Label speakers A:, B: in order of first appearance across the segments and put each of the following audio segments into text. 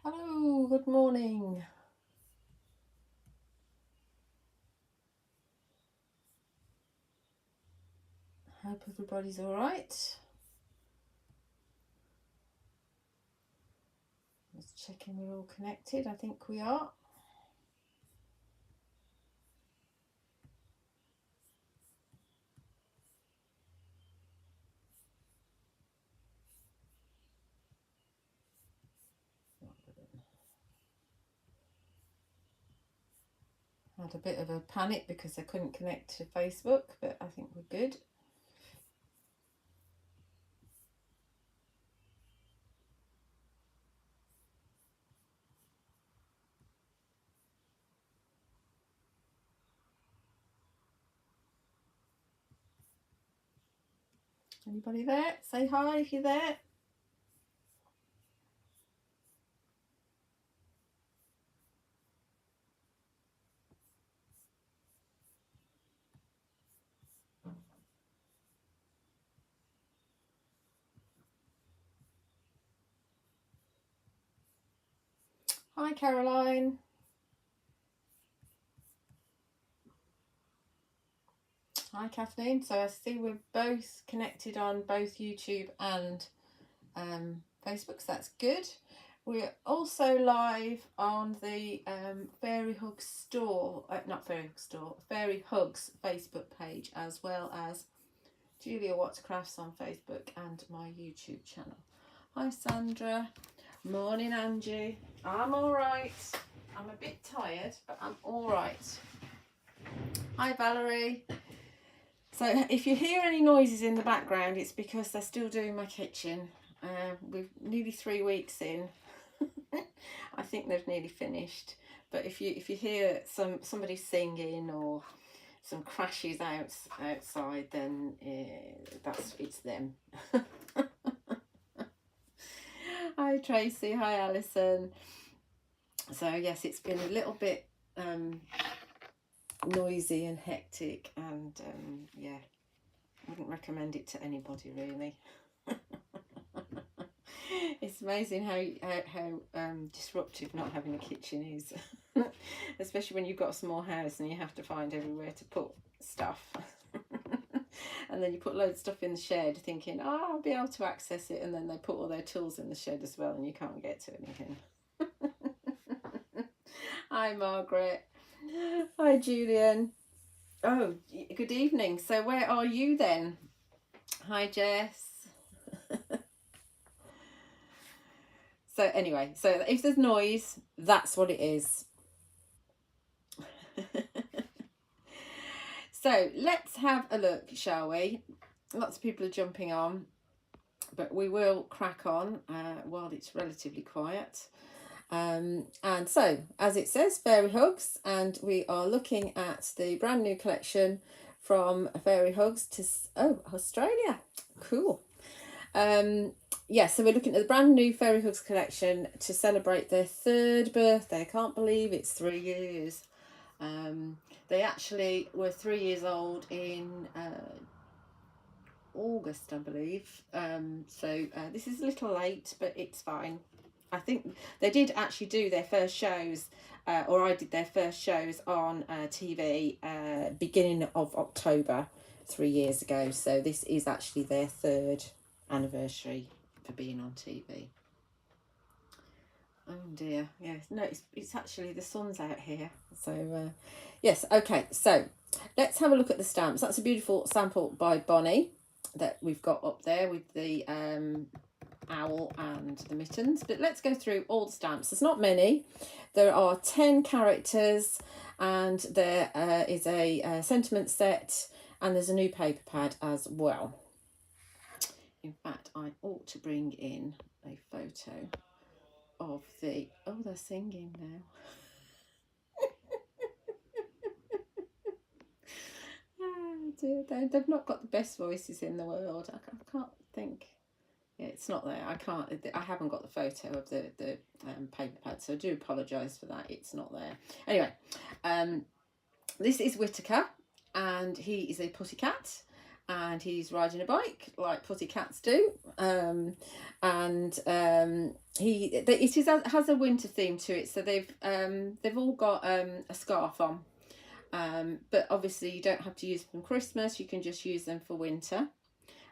A: Hello, good morning. Hope everybody's all right. Just checking we're all connected. I think we are. Had a bit of a panic because I couldn't connect to Facebook, but I think we're good. Anybody there? Say hi if you're there. Hi, Caroline. Hi, Kathleen. So I see we're both connected on both YouTube and Facebook, so that's good. We're also live on the Fairy Hugs store, not Fairy Hugs store, Fairy Hugs Facebook page, as well as Julia Watts Crafts on Facebook and my YouTube channel. Hi, Sandra. Morning, Angie. I'm all right. I'm a bit tired, but I'm all right. Hi, Valerie. So if you hear any noises in the background, it's because they're still doing my kitchen. We're nearly 3 weeks in. I think they've nearly finished. But if you hear somebody singing or some crashes outside, then it's them. Hi, Tracy. Hi, Alison. So yes, it's been a little bit noisy and hectic, and yeah, wouldn't recommend it to anybody really. It's amazing how disruptive not having a kitchen is, especially when you've got a small house and you have to find everywhere to put stuff. And then you put loads of stuff in the shed thinking, oh, I'll be able to access it, and then they put all their tools in the shed as well and you can't get to anything. Hi, Margaret. Hi, Julian. Oh, good evening. So where are you then? Hi, Jess. So anyway, so if there's noise, that's what it is. So let's have a look, shall we? Lots of people are jumping on, but we will crack on while it's relatively quiet. And so, as it says, Fairy Hugs, and we are looking at the brand new collection from Fairy Hugs to Australia. Cool. Yeah, so we're looking at the brand new Fairy Hugs collection to celebrate their 3rd birthday. I can't believe it's 3 years. They actually were 3 years old in August, I believe. So this is a little late, but it's fine. I think they did actually do their first shows, or I did their first shows on TV beginning of October 3 years ago. So this is actually their 3rd anniversary for being on TV. Oh dear, yes, no, it's actually the sun's out here. So yes, okay, so let's have a look at the stamps. That's a beautiful sample by Bonnie that we've got up there with the owl and the mittens. But let's go through all the stamps. There's not many. There are 10 characters, and there is a sentiment set, and there's a new paper pad as well. In fact, I ought to bring in a photo of the... Oh, they're singing now. Oh dear, they've not got the best voices in the world. I can't think. Yeah, it's not there. I haven't got the photo of the paper pad, so I do apologise for that. It's not there. Anyway, this is Whitaker, and he is a pussycat, and he's riding a bike like pussycats do. And and it has a winter theme to it. So they've all got a scarf on, but obviously you don't have to use them for Christmas. You can just use them for winter.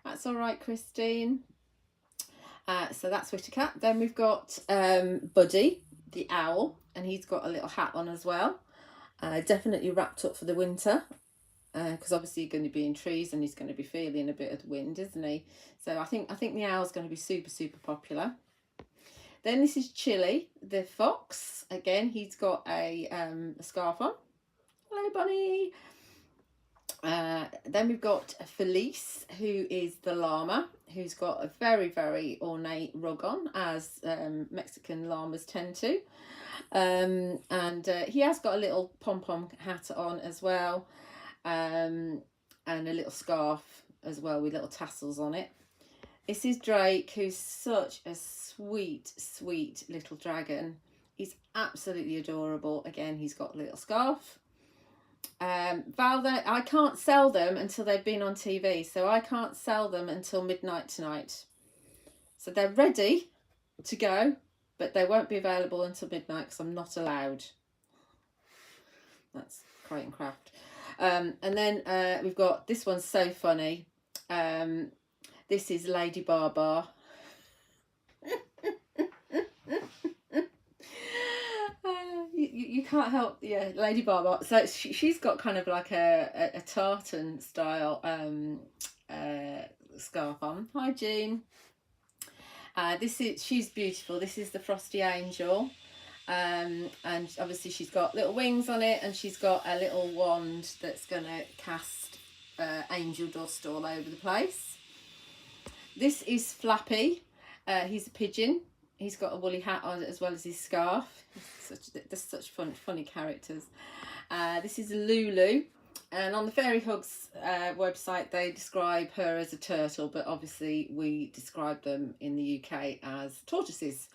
A: That's all right, Christine. So that's Wittercat. Then we've got Buddy the owl, and he's got a little hat on as well. Definitely wrapped up for the winter, because obviously you're going to be in trees and he's going to be feeling a bit of the wind, isn't he? So I think the owl's going to be super popular. Then this is Chili the fox. Again, he's got a scarf on. Hello, Bunny. Then we've got Felice, who is the llama, who's got a very ornate rug on, as Mexican llamas tend to. And he has got a little pom-pom hat on as well, and a little scarf as well with little tassels on it. This is Drake, who's such a sweet little dragon. He's absolutely adorable. Again, he's got a little scarf. Val, I can't sell them until they've been on TV, so I can't sell them until midnight tonight. So they're ready to go, but they won't be available until midnight because I'm not allowed. That's Crate and Craft. And then we've got, this one's so funny. This is Lady Barbar. You can't help, yeah, Lady Barbar. So she's got kind of like a tartan style scarf on. Hi, Jean. She's beautiful. This is the Frosty Angel, and obviously she's got little wings on it, and she's got a little wand that's gonna cast angel dust all over the place. This is Flappy. He's a pigeon. He's got a woolly hat on as well as his scarf. They're such funny characters. This is Lulu, and on the Fairy Hugs website they describe her as a turtle, but obviously we describe them in the UK as tortoises.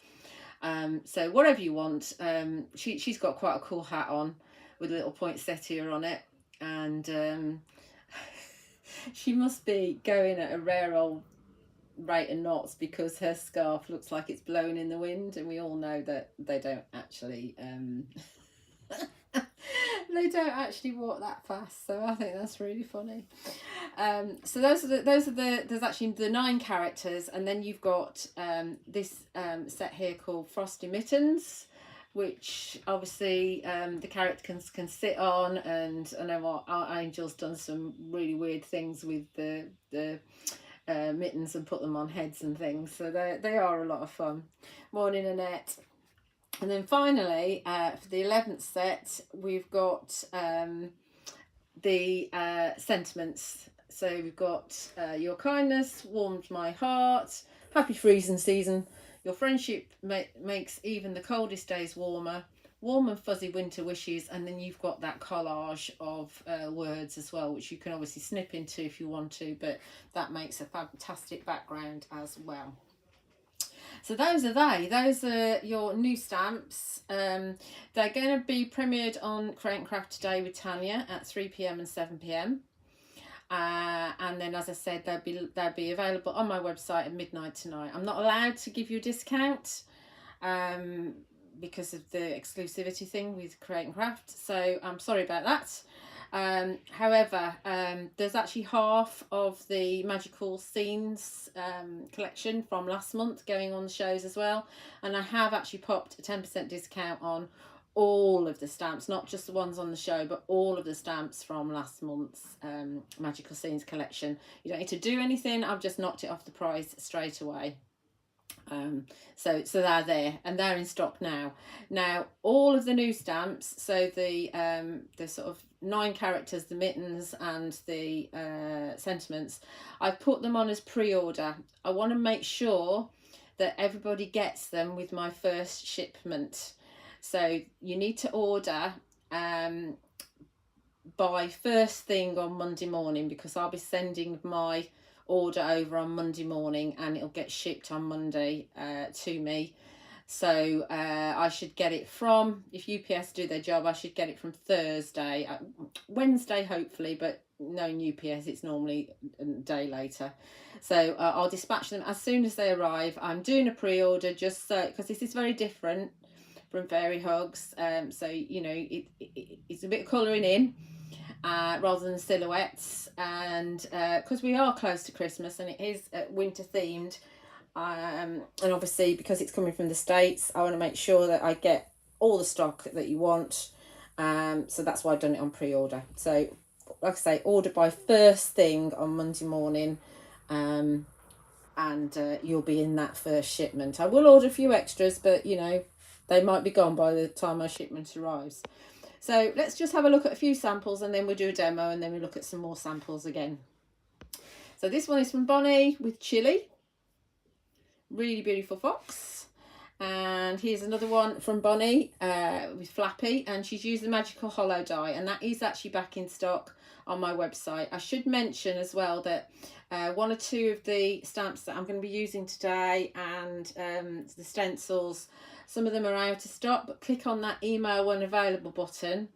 A: So whatever you want. She's got quite a cool hat on with a little poinsettia on it, and she must be going at a rare old rate of knots because her scarf looks like it's blowing in the wind, and we all know that they don't actually they don't actually walk that fast. So I think that's really funny. So those are the there's actually the 9 characters, and then you've got this set here called Frosty Mittens, which obviously the characters can sit on, and I know our Angel's done some really weird things with the mittens and put them on heads and things, so they are a lot of fun. Morning, Annette. And then finally, for the 11th set, we've got the sentiments. So we've got your kindness warmed my heart, happy freezing season, your friendship makes even the coldest days warmer, warm and fuzzy winter wishes, and then you've got that collage of words as well, which you can obviously snip into if you want to, but that makes a fantastic background as well. So those are your new stamps. They're going to be premiered on Crate and Craft today with Tanya at 3 PM and 7 PM. And then, as I said, they'll be available on my website at midnight tonight. I'm not allowed to give you a discount because of the exclusivity thing with Crate and Craft, so I'm sorry about that. However, there's actually half of the Magical Scenes collection from last month going on the shows as well, and I have actually popped a 10% discount on all of the stamps, not just the ones on the show, but all of the stamps from last month's Magical Scenes collection. You don't need to do anything, I've just knocked it off the price straight away. So they're there and they're in stock now. Now all of the new stamps, so the sort of 9 characters, the mittens and the sentiments, I've put them on as pre-order. I want to make sure that everybody gets them with my first shipment. So you need to order by first thing on Monday morning, because I'll be sending my order over on Monday morning and it'll get shipped on Monday to me. So I should get it from, if UPS do their job, I should get it from Thursday, Wednesday hopefully, but knowing UPS, it's normally a day later. So I'll dispatch them as soon as they arrive. I'm doing a pre-order just so, because this is very different from Fairy Hugs. So, you know, it's a bit of colouring in rather than silhouettes. And because we are close to Christmas and it is winter themed, and obviously because it's coming from the States, I want to make sure that I get all the stock that you want. So that's why I've done it on pre-order. So like I say, order by first thing on Monday morning, and you'll be in that first shipment. I will order a few extras, but you know, they might be gone by the time my shipment arrives. So let's just have a look at a few samples and then we'll do a demo and then we'll look at some more samples again. So this one is from Bonnie with Chili. Really beautiful fox. And here's another one from Bonnie with Flappy, and she's used the Magical Hollow die, and that is actually back in stock on my website. I should mention as well that one or two of the stamps that I'm going to be using today and the stencils, some of them are out of stock, but click on that email when available button,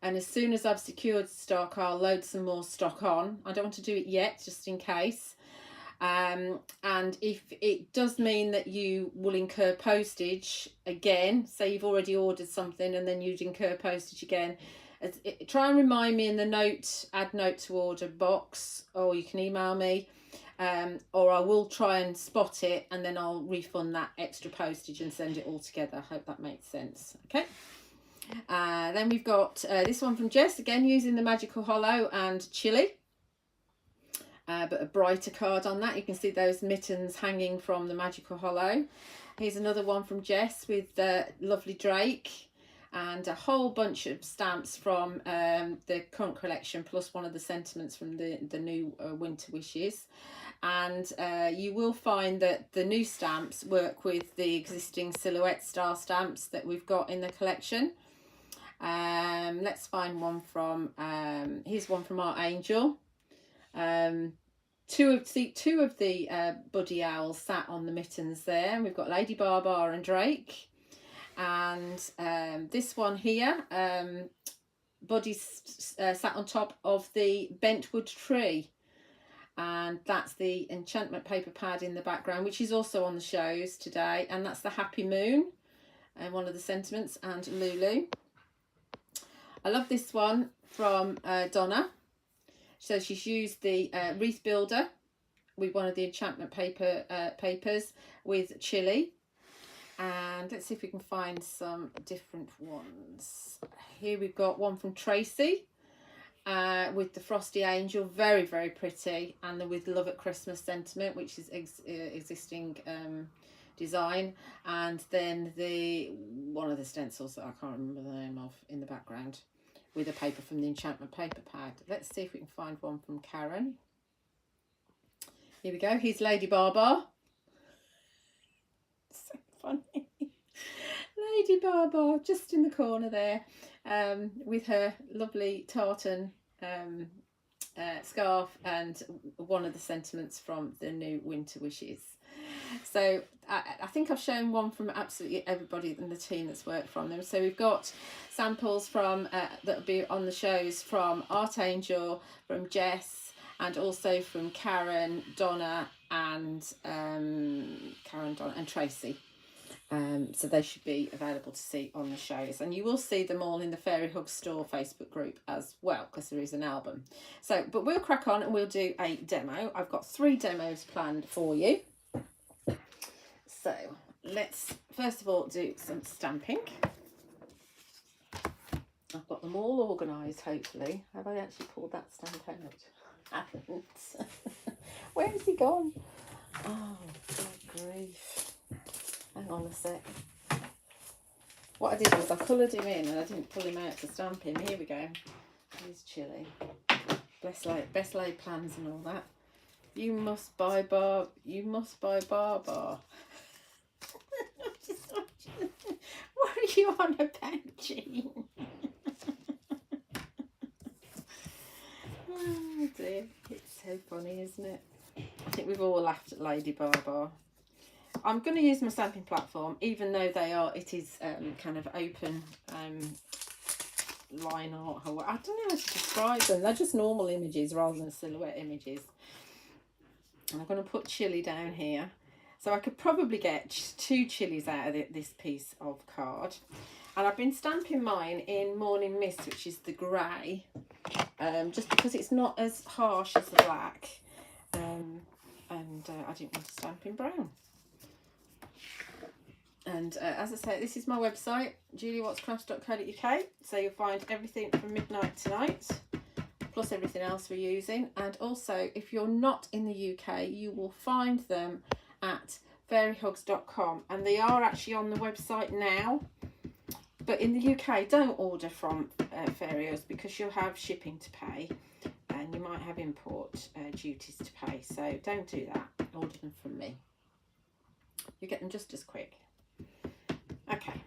A: and as soon as I've secured stock, I'll load some more stock on. I don't want to do it yet, just in case. And if it does mean that you will incur postage again, say you've already ordered something and then you'd incur postage again, try and remind me in the add note to order box, or you can email me, or I will try and spot it and then I'll refund that extra postage and send it all together. I hope that makes sense. Okay. Then we've got this one from Jess, again using the Magical Hollow and Chili. But a brighter card on that. You can see those mittens hanging from the Magical Hollow. Here's another one from Jess with Lovely Drake, and a whole bunch of stamps from the current collection, plus one of the sentiments from the new Winter Wishes. And you will find that the new stamps work with the existing silhouette style stamps that we've got in the collection. Let's find one from, here's one from Art Angel. Two of the Buddy Owls sat on the mittens there. We've got Lady Barbar and Drake, and this one here, Buddy's sat on top of the Bentwood tree, and that's the enchantment paper pad in the background, which is also on the shows today, and that's the Happy Moon and one of the sentiments, and Lulu. I love this one from Donna. So she's used the wreath builder with one of the enchantment papers with Chili. And let's see if we can find some different ones. Here we've got one from Tracy with the Frosty Angel, very, very pretty. And then with Love at Christmas sentiment, which is existing design. And then one of the stencils that I can't remember the name of in the background, with a paper from the enchantment paper pad. Let's see if we can find one from Karen. Here we go. Here's Lady Barbar. So funny. Lady Barbar just in the corner there, with her lovely tartan scarf and one of the sentiments from the new Winter Wishes. So I think I've shown one from absolutely everybody in the team that's worked from them. So we've got samples from that'll be on the shows from Art Angel, from Jess, and also from Karen, Donna, and Tracy. So they should be available to see on the shows, and you will see them all in the Fairy Hugs Store Facebook group as well, because there is an album. So, but we'll crack on and we'll do a demo. I've got 3 demos planned for you. So let's first of all do some stamping. I've got them all organised, hopefully. Have I actually pulled that stamp out? I haven't. Where has he gone? Oh, good grief. Hang on a sec. What I did was I coloured him in and I didn't pull him out to stamp him. Here we go. Here's Chili. Best laid plans and all that. You must buy Barbar. What are you on about, Jean? Oh dear, it's so funny, isn't it? I think we've all laughed at Lady Barbar. I'm going to use my stamping platform, even though it is kind of open line art, or I don't know how to describe them. They're just normal images rather than silhouette images. And I'm going to put chili down here. So I could probably get 2 chilies out of this piece of card. And I've been stamping mine in Morning Mist, which is the grey, just because it's not as harsh as the black. I didn't want to stamp in brown. And as I say, this is my website, juliewattscrafts.co.uk. So you'll find everything from midnight tonight, plus everything else we're using. And also, if you're not in the UK, you will find them at fairyhugs.com. And they are actually on the website now. But in the UK, don't order from Fairy Hugs because you'll have shipping to pay. And you might have import duties to pay. So don't do that. Order them from me. You get them just as quick. Okay,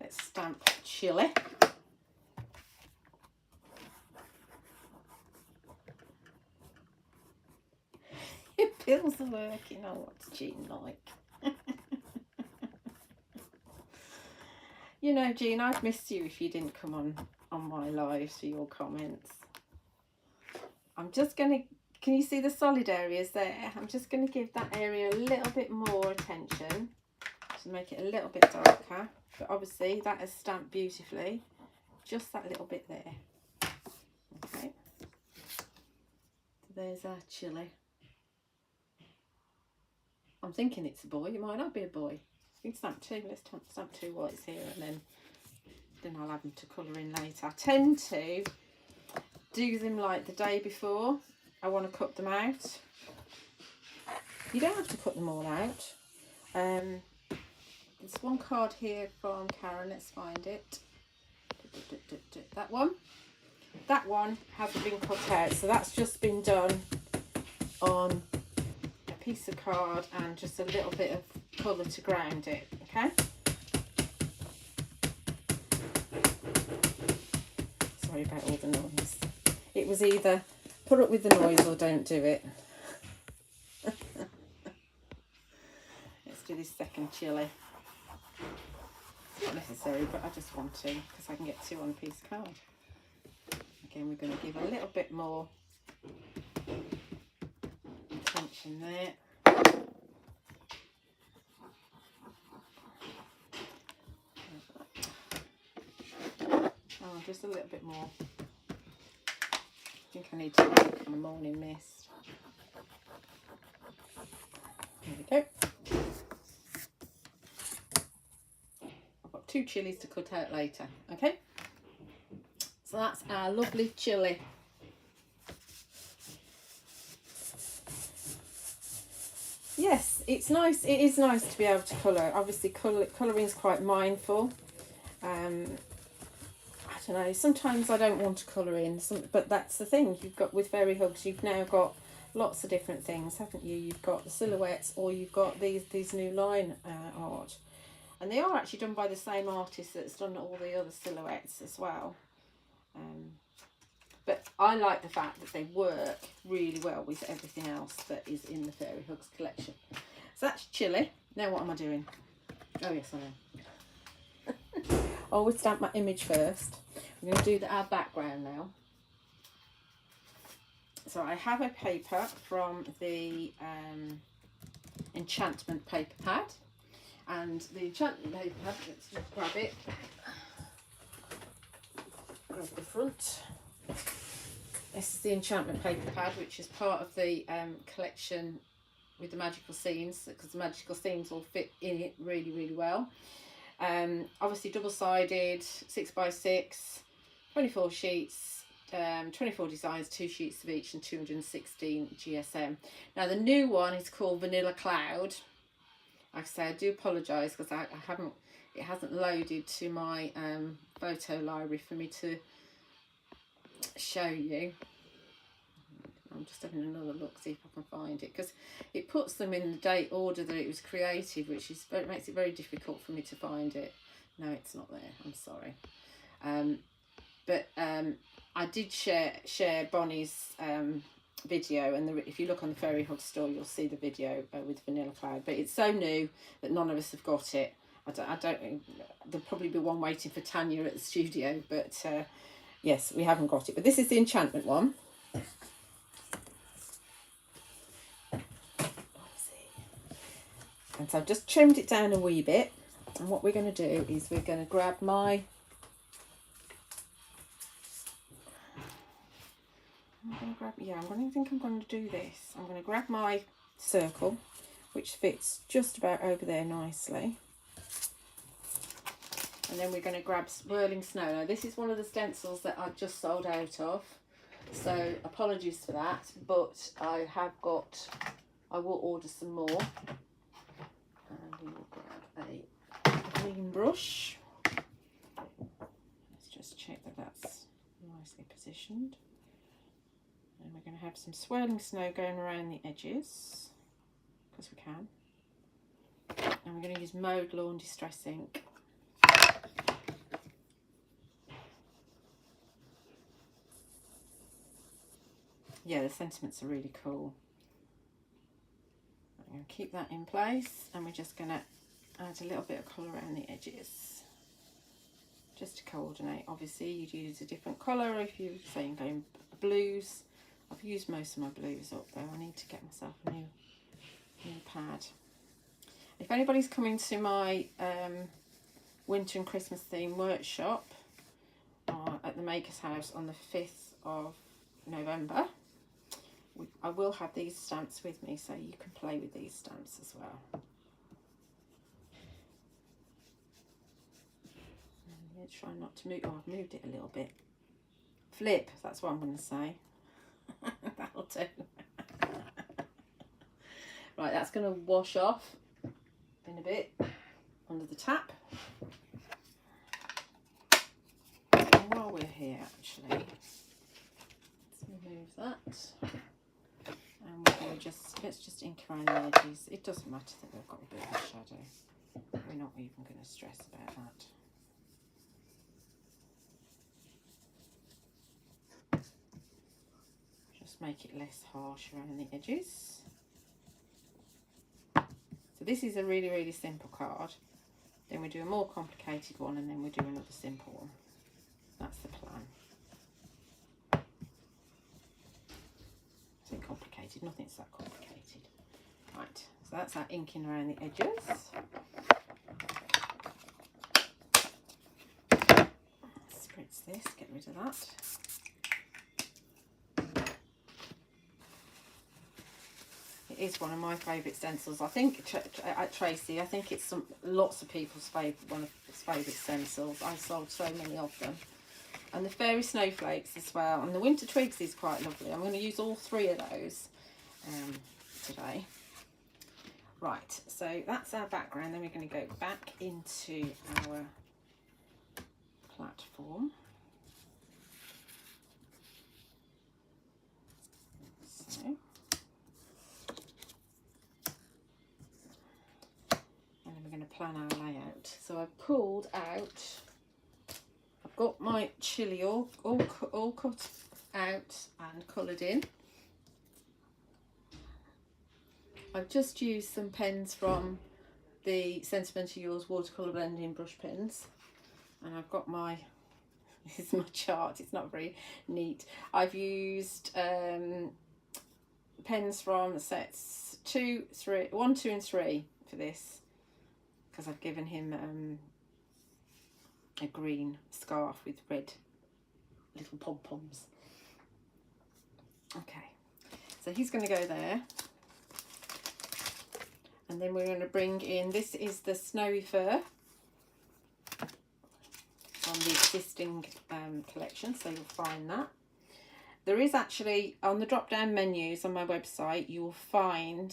A: let's stamp chili. Your pills are working. Oh, what's Jean like? You know, Jean, I've missed you if you didn't come on my lives for your comments. I'm just going to, can you see the solid areas there? I'm just going to give that area a little bit more attention to make it a little bit darker. But obviously that is stamped beautifully. Just that little bit there. Okay. So there's our chili. I'm thinking it's a boy. It might not be a boy. You can stamp 2. Let's stamp 2 whites here, and then I'll have them to colour in later. I tend to do them like the day before. I want to cut them out. You don't have to cut them all out. There's one card here from Karen. Let's find it. That one. That one hasn't been cut out, so that's just been done on a piece of card and just a little bit of colour to ground it. Okay. Sorry about all the noise. It was either put up with the noise or don't do it. Let's do this second chili. It's not necessary, but I just want to because I can get 2 on a piece of card. Again, we're going to give a little bit more attention there. Oh, just a little bit more. I think I need to work on the Morning Mist. There we go. I've got 2 chilies to cut out later. Okay. So that's our lovely chili. Yes, it's nice. It is nice to be able to colour. Obviously, colouring is quite mindful. I don't know. Sometimes I don't want to colour in, but that's the thing. You've got with Fairy Hugs. You've now got lots of different things, haven't you? You've got the silhouettes, or you've got these new line art, and they are actually done by the same artist that's done all the other silhouettes as well. But I like the fact that they work really well with everything else that is in the Fairy Hugs collection. So that's chili. Now what am I doing? Oh yes, I know. I always stamp my image first. I'm going to do our background now. So I have a paper from the Enchantment paper pad. And the Enchantment paper pad, let's just grab it. Grab the front. This is the Enchantment paper pad, which is part of the collection with the magical scenes, because the magical scenes all fit in it really, really well. Obviously double-sided, 6x6, 24 sheets, 24 designs, 2 sheets of each, and 216 GSM. Now the new one is called Vanilla Cloud. Like I say, I do apologise because it hasn't loaded to my photo library for me to show you. I'm just having another look, see if I can find it, because it puts them in the date order that it was created, which is makes it very difficult for me to find it. No, it's not there. I'm sorry. But I did share Bonnie's video, and if you look on the Fairy Hug store, you'll see the video with Vanilla Cloud. But it's so new that none of us have got it, I don't, there'll probably be one waiting for Tanya at the studio, but yes, we haven't got it. But this is the enchantment one. And so I've just trimmed it down a wee bit. And what we're going to do is we're going to grab my... I'm going to think I'm going to do this. I'm going to grab my circle, which fits just about over there nicely. And then we're going to grab Whirling Snow. Now, this is one of the stencils that I've just sold out of. So apologies for that, but I will order some more. And we will grab a green brush. Let's just check that that's nicely positioned. And we're going to have some Swirling Snow going around the edges, because we can. And we're going to use Mowed Lawn Distress Ink. Yeah, the sentiments are really cool. I'm going to keep that in place, and we're just going to add a little bit of colour around the edges, just to coordinate. Obviously, you'd use a different colour if you're saying going blues. I've used most of my blues up though. I need to get myself a new pad. If anybody's coming to my winter and Christmas theme workshop at the Maker's House on the 5th of November, I will have these stamps with me, so you can play with these stamps as well. And try not to move. Oh, I've moved it a little bit. Flip, that's what I'm going to say. That'll do. Right, that's going to wash off in a bit under the tap. And while we're here, actually, let's remove that. And we're going to let's just ink around the edges. It doesn't matter that we've got a bit of a shadow. We're not even going to stress about that. Just make it less harsh around the edges. So this is a really, really simple card. Then we do a more complicated one, and then we do another simple one. That's the plan. It's complicated, nothing's that complicated. Right, so that's our inking around the edges. Spritz this, get rid of that. It is one of my favourite stencils. I think at Tracy, I think it's lots of people's one of his favourite stencils. I sold so many of them. And the Fairy Snowflakes as well. And the Winter Twigs is quite lovely. I'm going to use all three of those today. Right, so that's our background. Then we're going to go back into our platform. So, and then we're going to plan our layout. So I've pulled out, I've got my chili all cut out and coloured in. I've just used some pens from the Sentimental Yours watercolour blending brush pens, and I've got my, this is my chart, it's not very neat. I've used pens from sets 1, 2 and 3 for this, because I've given him a green scarf with red little pom-poms. Okay, so he's going to go there. And then we're going to bring in, this is the Snowy Fur on the existing collection, so you'll find that. There is actually, on the drop down menus on my website, you will find,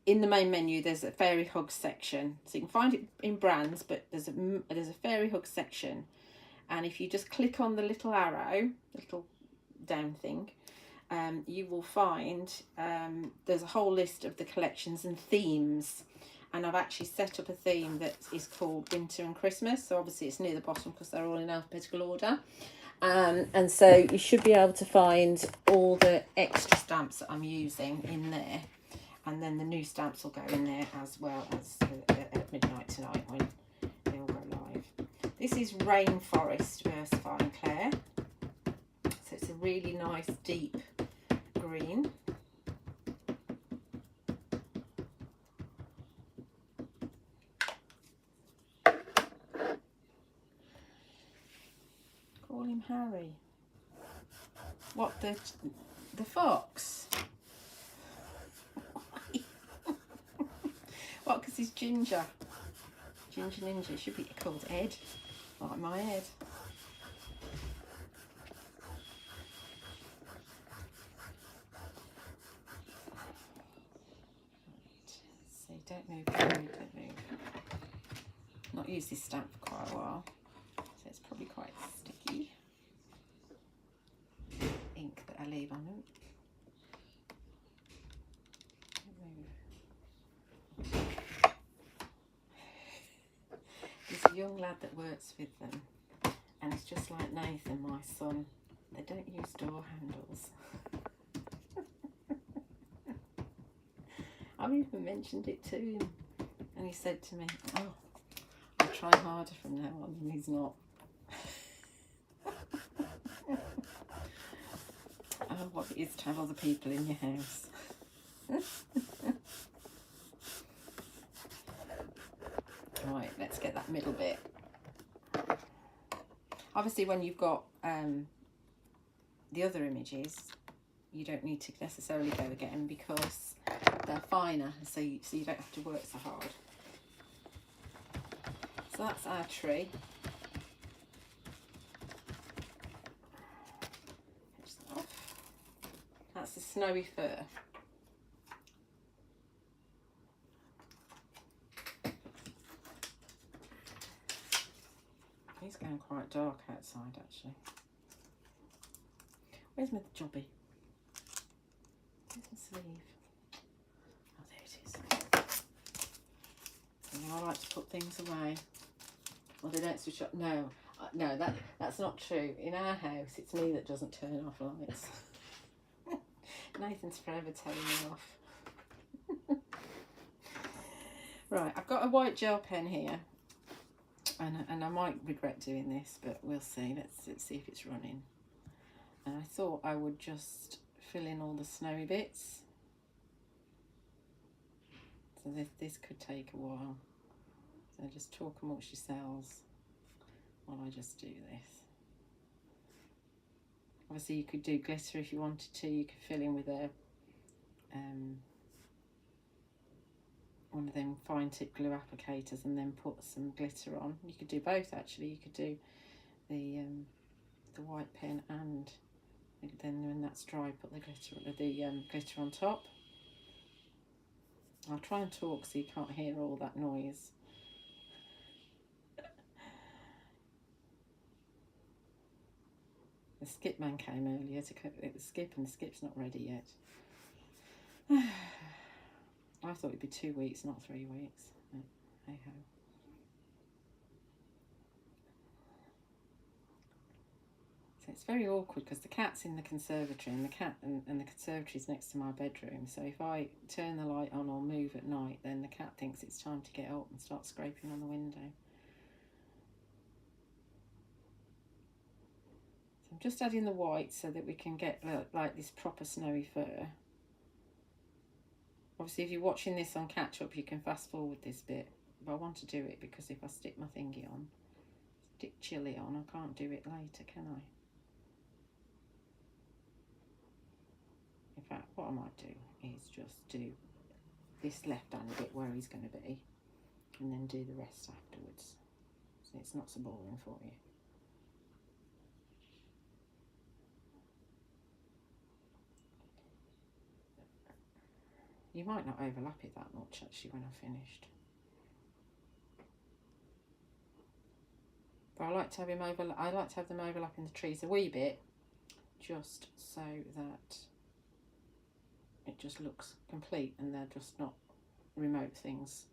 A: in the main menu, there's a Fairy Hugs section. So you can find it in brands, but there's a Fairy Hugs section. And if you just click on the little arrow, little down thing, you will find there's a whole list of the collections and themes, and I've actually set up a theme that is called Winter and Christmas, so obviously it's near the bottom because they're all in alphabetical order, and so you should be able to find all the extra stamps that I'm using in there, and then the new stamps will go in there as well as at midnight tonight when they all go live. This is Rainforest VersaFine Clair. So it's a really nice deep green. Call him Harry. What, the fox? What, because he's ginger? Ginger Ninja. Should be called Ed, like my Ed. So don't move, don't move. Not used this stamp for quite a while, so it's probably quite sticky. Ink that I leave on them. There's a young lad that works with them, and it's just like Nathan, my son. They don't use door handles. I've even mentioned it to him, and he said to me, "Oh, I'll try harder from now on," and he's not. Oh, what it is to have other people in your house. Right, let's get that middle bit. Obviously, when you've got the other images, you don't need to necessarily go again because they're finer, so you don't have to work so hard. So that's our tree. Finish that off. That's the snowy fir. It's going quite dark outside actually. Where's my jobby? Where's my sleeve? Oh, there it is. You know, I like to put things away. Well, they don't switch up. No, no, that's not true. In our house, it's me that doesn't turn off lights. Nathan's forever telling me off. Right, I've got a white gel pen here. And I might regret doing this, but we'll see. Let's see if it's running. And I thought I would just fill in all the snowy bits. So this could take a while. So just talk amongst yourselves while I just do this. Obviously you could do glitter if you wanted to. You could fill in with a one of them fine tip glue applicators and then put some glitter on. You could do both actually. You could do the white pen and then when that's dry put the glitter on top. I'll try and talk so you can't hear all that noise. The skip man came earlier to cook the skip, and the skip's not ready yet. I thought it'd be 2 weeks, not 3 weeks. But hey ho. So it's very awkward because the cat's in the conservatory, and the conservatory's next to my bedroom. So if I turn the light on or move at night, then the cat thinks it's time to get up and start scraping on the window. So I'm just adding the white so that we can get like this proper snowy fur. Obviously, if you're watching this on catch up, you can fast forward this bit. But I want to do it because if I stick my thingy on, stick chili on, I can't do it later, can I? In fact, what I might do is just do this left-hand bit where he's going to be, and then do the rest afterwards. So it's not so boring for you. You might not overlap it that much actually when I've finished. But I like to have him them overlapping the trees a wee bit, just so that it just looks complete and they're just not remote things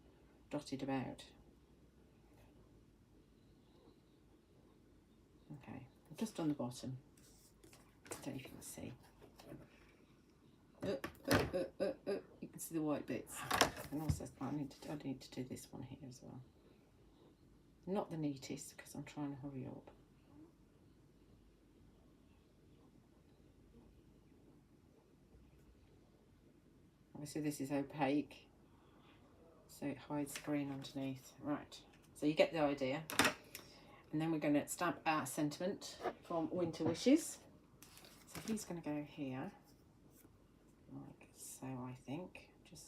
A: dotted about. Okay, I've just done the bottom. I don't know if you can see. You This is the white bits. And also I need to do this one here as well. Not the neatest because I'm trying to hurry up. Obviously this is opaque, so it hides the green underneath. Right, so you get the idea. And then we're going to stamp our sentiment from Winter Wishes. So he's going to go here, like so, I think. Just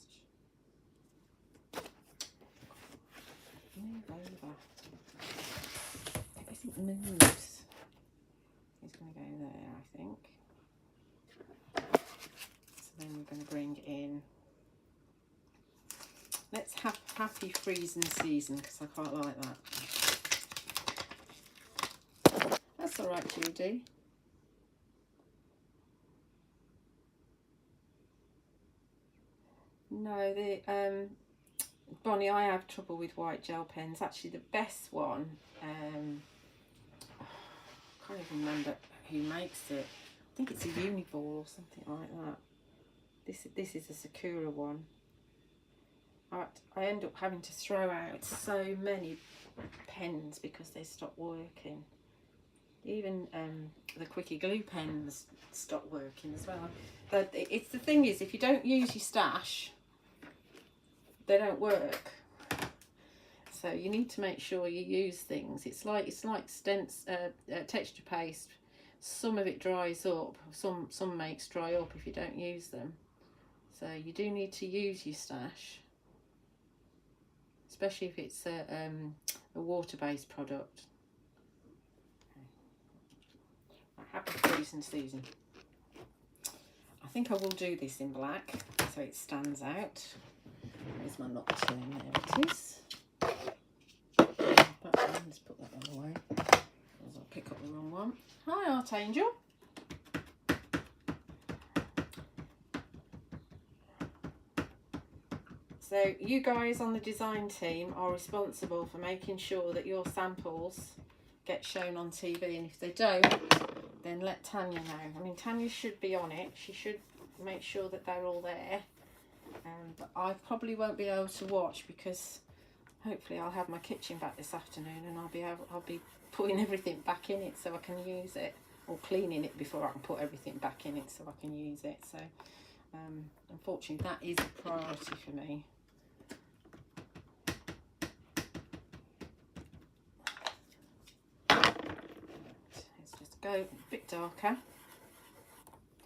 A: move over. Everything moves. He's going to go there, I think. So then we're going to bring in, let's have Happy Freezing Season, because I quite like that. That's all right, Judy. No, the Bonnie, I have trouble with white gel pens. Actually, the best one, I can't even remember who makes it. I think it's a Uniball or something like that. This is a Sakura one. I end up having to throw out so many pens because they stop working. Even the Quickie glue pens stop working as well. But it's the thing is, if you don't use your stash, they don't work. So you need to make sure you use things. It's like texture paste. Some of it dries up. Some makes dry up if you don't use them. So you do need to use your stash, especially if it's a water-based product. Happy Freezing Season. I think I will do this in black so it stands out. Where's my nocturne? There it is. Let's put that one away. I'll pick up the wrong one. Hi, Archangel. So you guys on the design team are responsible for making sure that your samples get shown on TV, and if they don't, then let Tanya know. I mean, Tanya should be on it. She should make sure that they're all there. But I probably won't be able to watch because hopefully I'll have my kitchen back this afternoon and I'll be putting everything back in it so I can use it, or cleaning it before I can put everything back in it so I can use it. So unfortunately that is a priority for me. Let's just go a bit darker,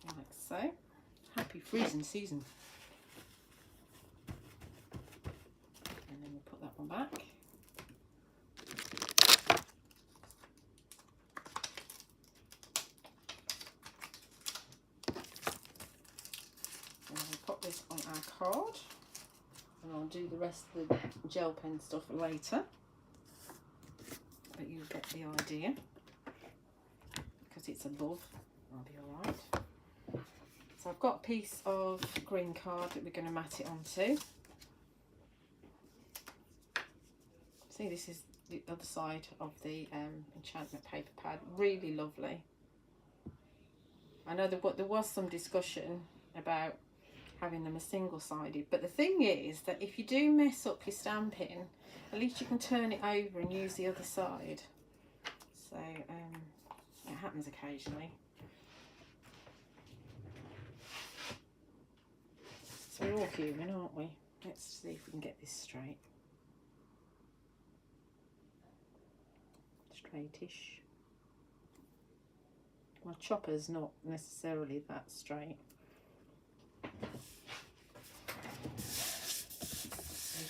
A: like so. Happy Freezing Season. And then we'll put that one back. And we'll pop this on our card. And I'll do the rest of the gel pen stuff later. But you'll get the idea. Because it's above, I'll be alright. So I've got a piece of green card that we're going to mat it onto. See, this is the other side of the enchantment paper pad. Really lovely. I know there was some discussion about having them a single-sided, but the thing is that if you do mess up your stamping, at least you can turn it over and use the other side. So it happens occasionally. So we're all human, aren't we? Let's see if we can get this straight. Straightish. My chopper's not necessarily that straight.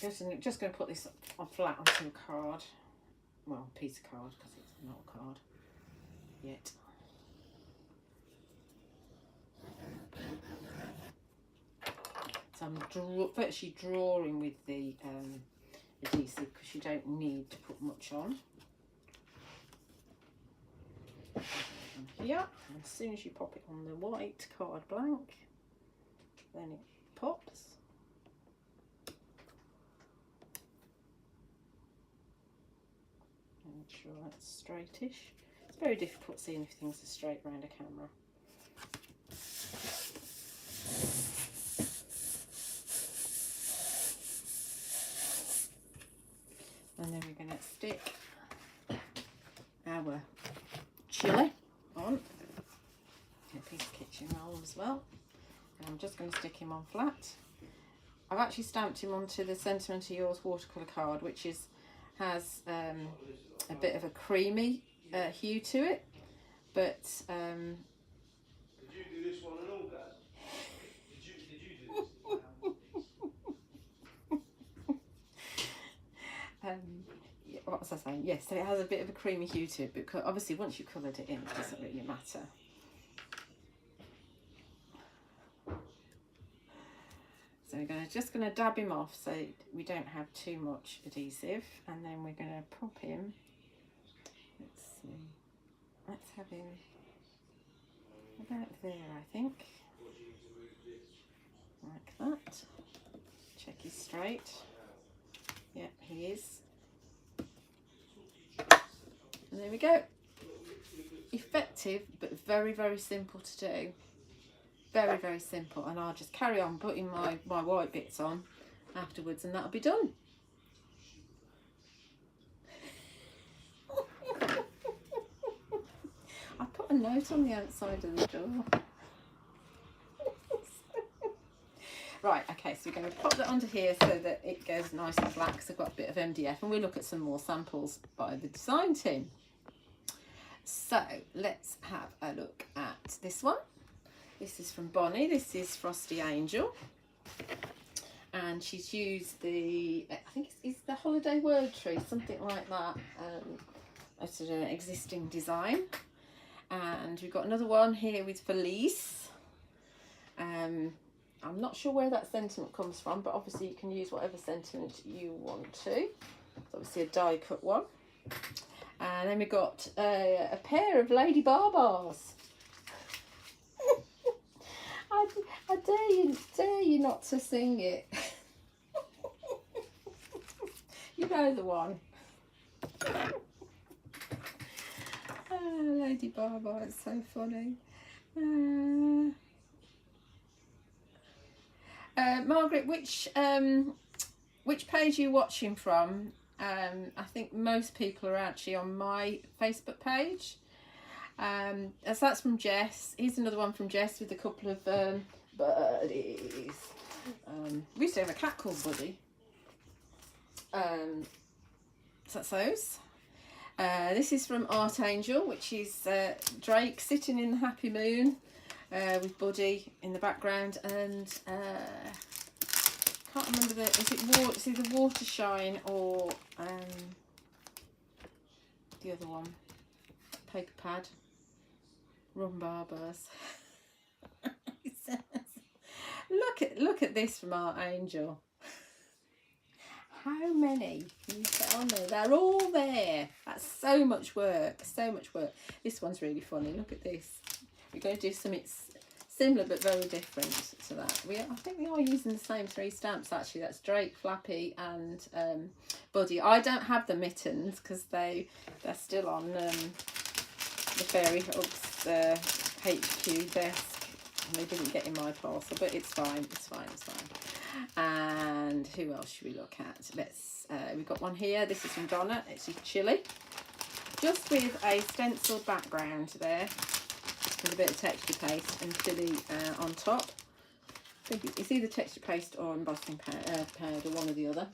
A: I'm just going to put this on flat onto a card. Well, a piece of card because it's not a card yet. So I'm virtually drawing with the adhesive because you don't need to put much on. And here, and as soon as you pop it on the white card blank, then it pops. Make sure that's straightish. It's very difficult seeing if things are straight around a camera. And then we're going to stick our chilli on. A piece of kitchen roll as well. And I'm just going to stick him on flat. I've actually stamped him onto the Sentiment of Yours watercolour card, which has a bit of a creamy hue to it. But
B: did you do this one and all that? Did you do this?
A: What was I saying? Yes, so it has a bit of a creamy hue to it, because obviously once you've coloured it in, it doesn't really matter. So we're just going to dab him off so we don't have too much adhesive, and then we're going to pop him. Let's see. Let's have him about there, I think. Like that. Check he's straight. Yeah, he is. And there we go. Effective, but very, very simple to do. Very, very simple. And I'll just carry on putting my white bits on afterwards, and that'll be done. I put a note on the outside of the door. Right, okay, so we're going to pop that onto here so that it goes nice and flat, because I've got a bit of MDF, and we'll look at some more samples by the design team. So let's have a look at this one. This is from Bonnie. This is Frosty Angel, and she's used the, I think it's the Holiday Word Tree, something like that. It's an existing design. And we've got another one here with Felice. I'm not sure where that sentiment comes from, but obviously you can use whatever sentiment you want to. It's obviously a die cut one. And then we've got a pair of Lady Barbars. I dare you not to sing it. You know the one. Oh, Lady Barbar, it's so funny. Margaret, which page are you watching from? I think most people are actually on my Facebook page. As that's from Jess. Here's another one from Jess with a couple of birdies. We used to have a cat called Buddy. So that's those. This is from Art Angel, which is Drake sitting in the happy moon with Buddy in the background, and can't remember it's either Watershine or the other one, Paper Pad, Rum Barbers. Look at this from Art Angel. How many can you tell me? They're all there. That's so much work, so much work. This one's really funny. Look at this. We're going to do something similar but very different to that. I think we are using the same 3 stamps actually. That's Drake, Flappy and Buddy. I don't have the mittens because they're still on the Fairy Hooks HQ desk. And they didn't get in my parcel, but it's fine, it's fine, it's fine. And who else should we look at? We've got one here. This is from Donna. It's a chili, just with a stenciled background there, with a bit of texture paste and chili on top. I think it's either texture paste or embossing powder, one or the other.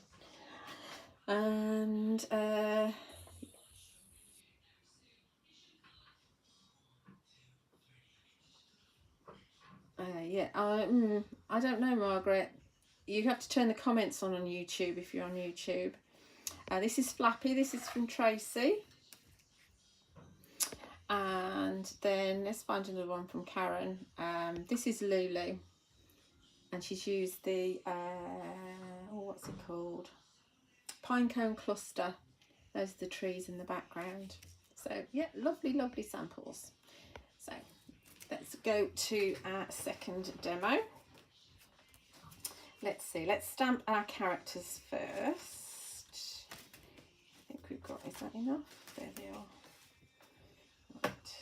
A: And yeah, I don't know, Margaret. You have to turn the comments on YouTube if you're on YouTube. This is Flappy. This is from Tracy. And then let's find another one from Karen. This is Lulu, and she's used the what's it called? Pinecone cluster. Those are the trees in the background. So yeah, lovely, lovely samples. So let's go to our second demo. Let's see, let's stamp our characters first. I think we've got, is that enough? There they are. Right.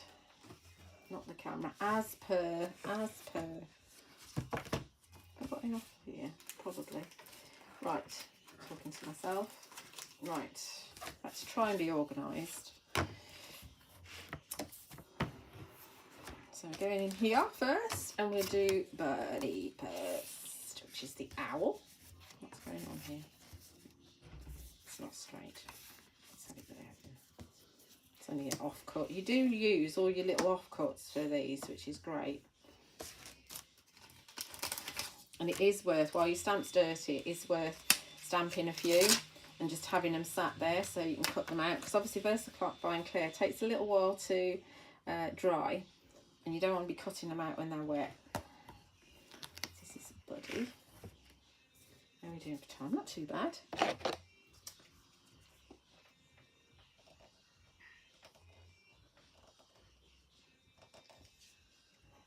A: Not the camera, as per. I've got enough here, probably. Right, talking to myself. Right, let's try and be organised. So we're going in here first, and we'll do birdie first, which is the owl. What's going on here? It's not straight. Let's have it there. It's only an off cut. You do use all your little off cuts for these, which is great. And it is worth, while your stamp's dirty, it is worth stamping a few and just having them sat there so you can cut them out. Because obviously VersaFine Clear takes a little while to dry, and you don't want to be cutting them out when they're wet. This is a buddy. How are we doing for time? Not too bad.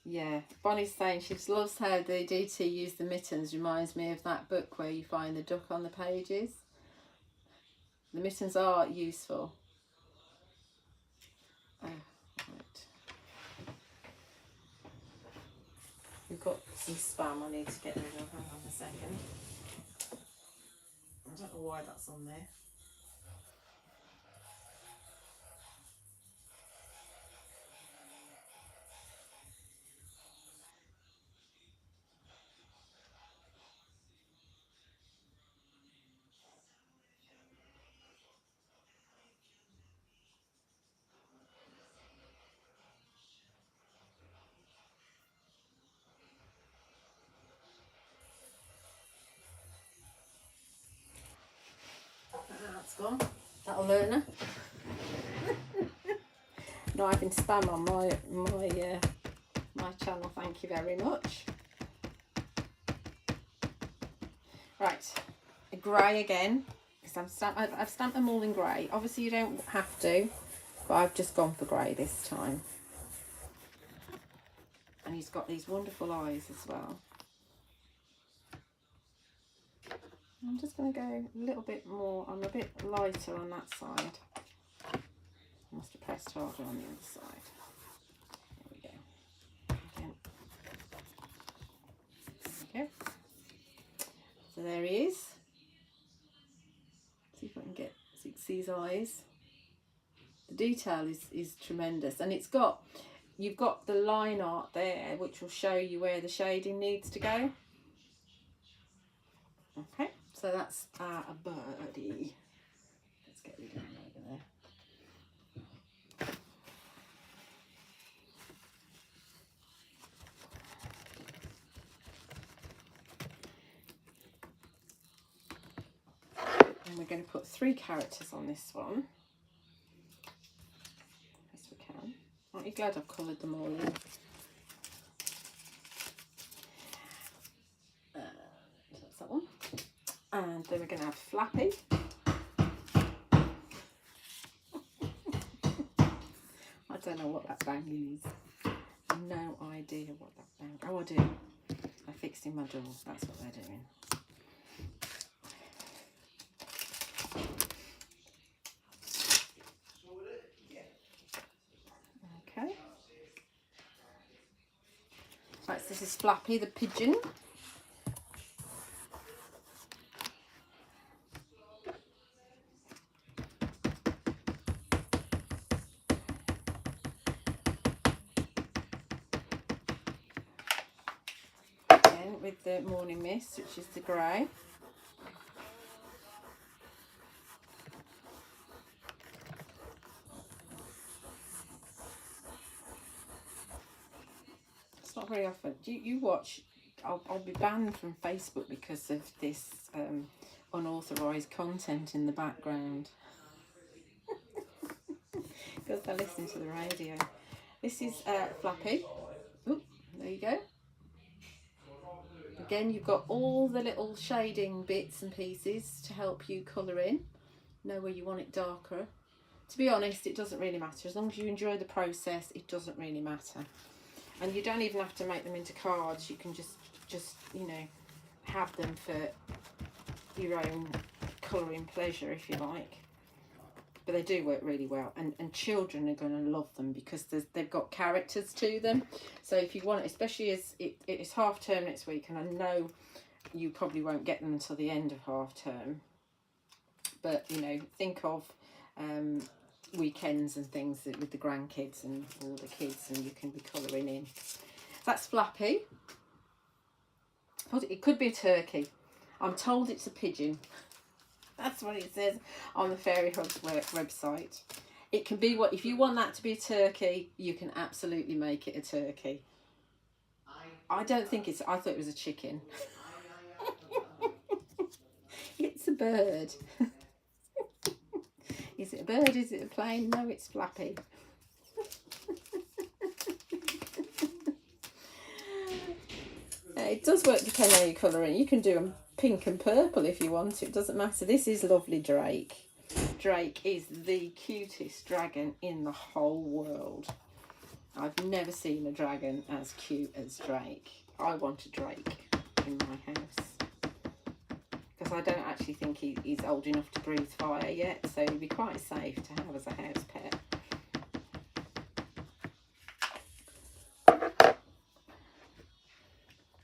A: Yeah, Bonnie's saying she just loves how the DT use the mittens. Reminds me of that book where you find the duck on the pages. The mittens are useful. Oh, right. We've got some spam I need to get rid of. Hang on a second. I don't know why that's on there. That's gone. That'll learn her. Not having spam on my channel. Thank you very much. Right, a grey again. Because I've stamped them all in grey. Obviously you don't have to, but I've just gone for grey this time. And he's got these wonderful eyes as well. I'm just going to go a little bit more. I'm a bit lighter on that side. I must have pressed harder on the other side. There we go. Again. There we go. So there he is. See if I can get so you can see his eyes. The detail is tremendous, and you've got the line art there which will show you where the shading needs to go. Okay, so that's a birdie. Let's get rid of him over there. And we're going to put 3 characters on this one. Yes, we can. Aren't you glad I've coloured them all in? That's that one. And then we're going to have Flappy. I don't know what that bang is. No idea what that bang. Oh, I do. I fixed in my door. That's what they're doing. Okay. Right, so this is Flappy the pigeon. Again with the Morning Mist, which is the grey. It's not very often. You watch, I'll be banned from Facebook because of this unauthorised content in the background. Because I listen to the radio. This is Flappy. Oop, there you go. Again, you've got all the little shading bits and pieces to help you colour in. Know where you want it darker. To be honest, it doesn't really matter. As long as you enjoy the process, it doesn't really matter. And you don't even have to make them into cards. You can just you know, have them for your own colouring pleasure, if you like. But they do work really well, and children are going to love them because they've got characters to them. So if you want, especially as it is half term next week, and I know you probably won't get them until the end of half term, but you know, think of weekends and things with the grandkids and all the kids, and you can be colouring in. That's Flappy. It could be a turkey. I'm told it's a pigeon. That's what it says on the Fairy Hugs website. It can be what, if you want that to be a turkey, you can absolutely make it a turkey. I don't think it's, I thought it was a chicken. It's a bird. Is it a bird? Is it a plane? No, it's Flappy. It does work depending on your colouring. You can do them pink and purple if you want. It doesn't matter. This is lovely Drake. Drake is the cutest dragon in the whole world. I've never seen a dragon as cute as Drake. I want a Drake in my house. Because I don't actually think he's old enough to breathe fire yet. So he'd be quite safe to have as a house pet.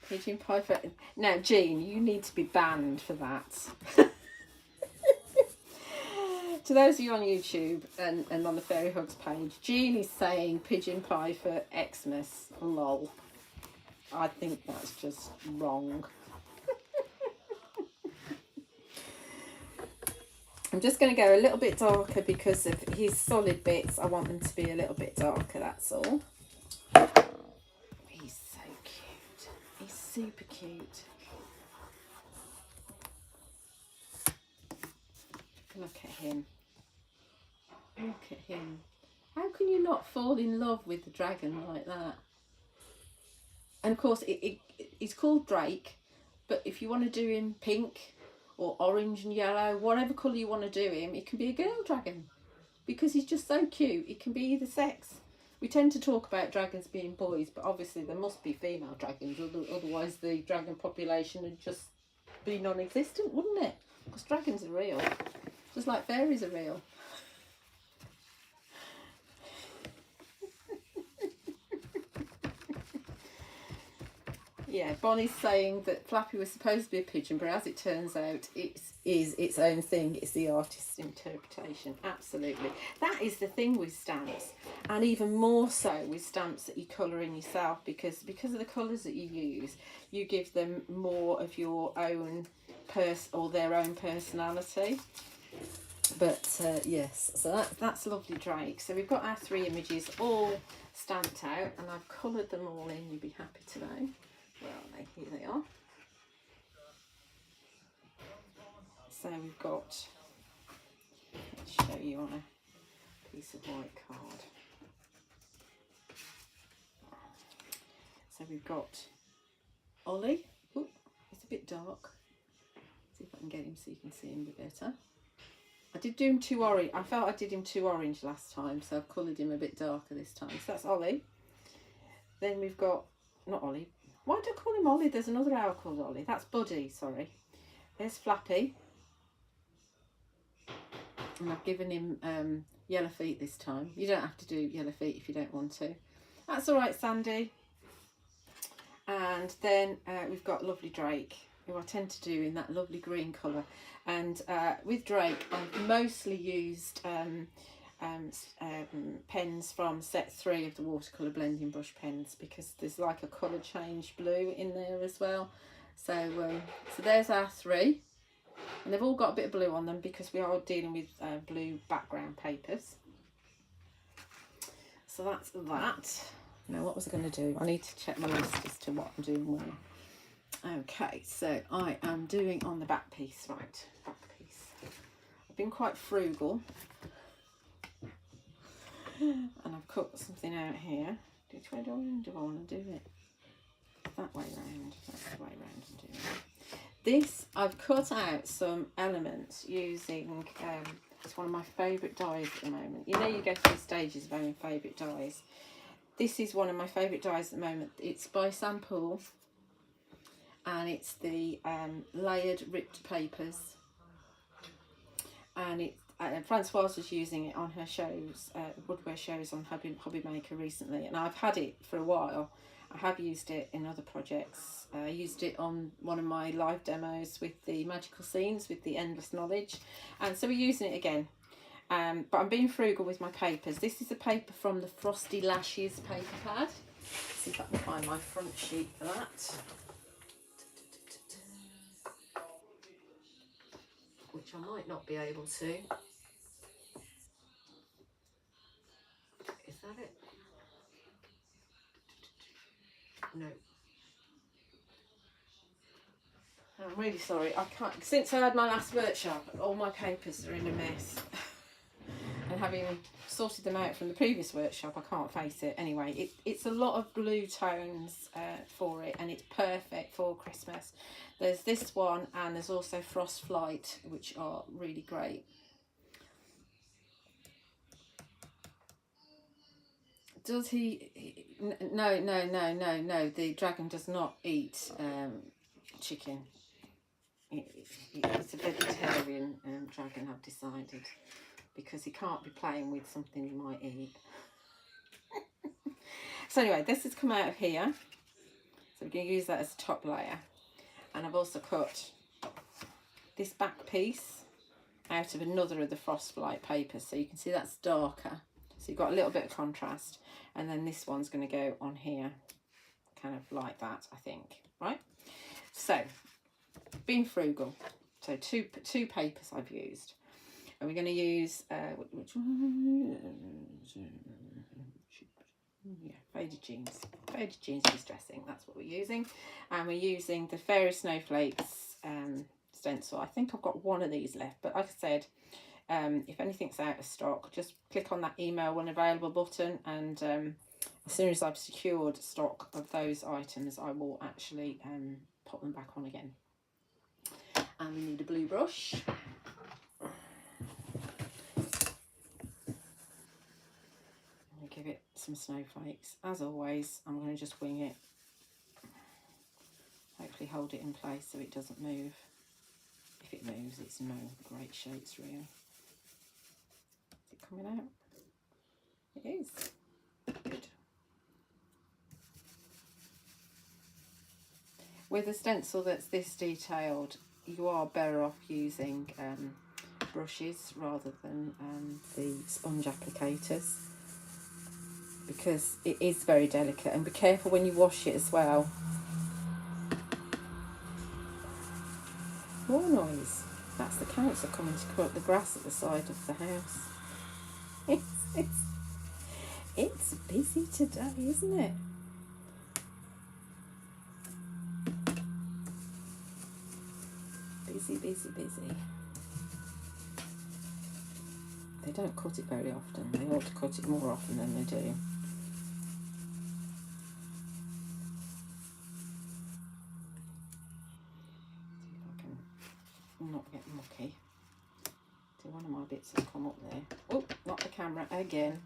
A: Pigeon pie for... Now, Jean, you need to be banned for that. To those of you on YouTube and on the Fairy Hugs page, Jean is saying pigeon pie for Xmas. Lol. I think that's just wrong. I'm just going to go a little bit darker because of his solid bits. I want them to be a little bit darker, that's all. He's so cute. He's super cute. Look at him. Look at him. How can you not fall in love with the dragon like that? And of course, it's called Drake, but if you want to do him pink or orange and yellow, whatever colour you want to do him, it can be a girl dragon because he's just so cute. It can be either sex. We tend to talk about dragons being boys, but obviously there must be female dragons, otherwise the dragon population would just be non-existent, wouldn't it? Because dragons are real, just like fairies are real. Yeah, Bonnie's saying that Flappy was supposed to be a pigeon, but as it turns out, it is its own thing. It's the artist's interpretation. Absolutely. That is the thing with stamps, and even more so with stamps that you colour in yourself, because of the colours that you use, you give them more of your own or their own personality. But yes, so that's lovely Drake. So we've got our 3 images all stamped out, and I've coloured them all in. You'll be happy to know. Where are they? Here they are. So we've got, let's show you on a piece of white card. So we've got Ollie. Oh, it's a bit dark. See if I can get him so you can see him a bit better. I did do him too orange. I felt I did him too orange last time, so I've coloured him a bit darker this time. So that's Ollie. Then we've got, not Ollie. Why do I call him Ollie? There's another owl called Ollie. That's Buddy, sorry. There's Flappy. And I've given him yellow feet this time. You don't have to do yellow feet if you don't want to. That's all right, Sandy. And then we've got lovely Drake, who I tend to do in that lovely green colour. And with Drake, I've mostly used pens from set 3 of the watercolour blending brush pens, because there's like a colour change blue in there as well. So so there's our 3, and they've all got a bit of blue on them because we are dealing with blue background papers. So that's that. Now what was I going to do? I need to check my list as to what I'm doing when. Okay, so I am doing on the back piece, right, back piece. I've been quite frugal. And I've cut something out here. Do I want to do it that way round? That's the way round I'm doing it. This, I've cut out some elements using, it's one of my favourite dies at the moment. You know, you go through stages of having favourite dies. This is one of my favourite dies at the moment. It's by Sampool, and it's the layered ripped papers. And Francoise was using it on her shows, woodwear shows on Hobby Maker recently, and I've had it for a while. I have used it in other projects. I used it on one of my live demos with the magical scenes with the endless knowledge, and so we're using it again. But I'm being frugal with my papers. This is a paper from the Frosty Lashes paper pad. Let's see if I can find my front sheet for that. Which I might not be able to. Is that it? No. I'm really sorry. I can't. Since I had my last workshop, all my papers are in a mess. And having sorted them out from the previous workshop, I can't face it. Anyway, it's a lot of blue tones for it, and it's perfect for Christmas. There's this one, and there's also Frostflight, which are really great. Does he? No. The dragon does not eat chicken. It's a vegetarian dragon, I've decided, because he can't be playing with something he might eat. So anyway, this has come out of here, so we're going to use that as a top layer. And I've also cut this back piece out of another of the Frostflight papers, so you can see that's darker, so you've got a little bit of contrast. And then this one's going to go on here, kind of like that, I think, right? So being frugal, so two papers I've used, and we're going to use which one? Yeah, faded jeans distressing, that's what we're using. And we're using the Fairy Snowflakes stencil. I think I've got one of these left, but like I said, if anything's out of stock, just click on that email when available button, and as soon as I've secured stock of those items, I will actually pop them back on again. And we need a blue brush. Give it some snowflakes. As always, I'm going to just wing it. Hopefully hold it in place so it doesn't move. If it moves, it's no great shakes really. Is it coming out? It is. Good. With a stencil that's this detailed, you are better off using brushes rather than the sponge applicators, because it is very delicate, and be careful when you wash it as well. More noise. That's the council coming to cut the grass at the side of the house. It's busy today, isn't it? Busy. They don't cut it very often. They ought to cut it more often than they do. Not get mucky. So one of my bits has come up there. Oh, not the camera again.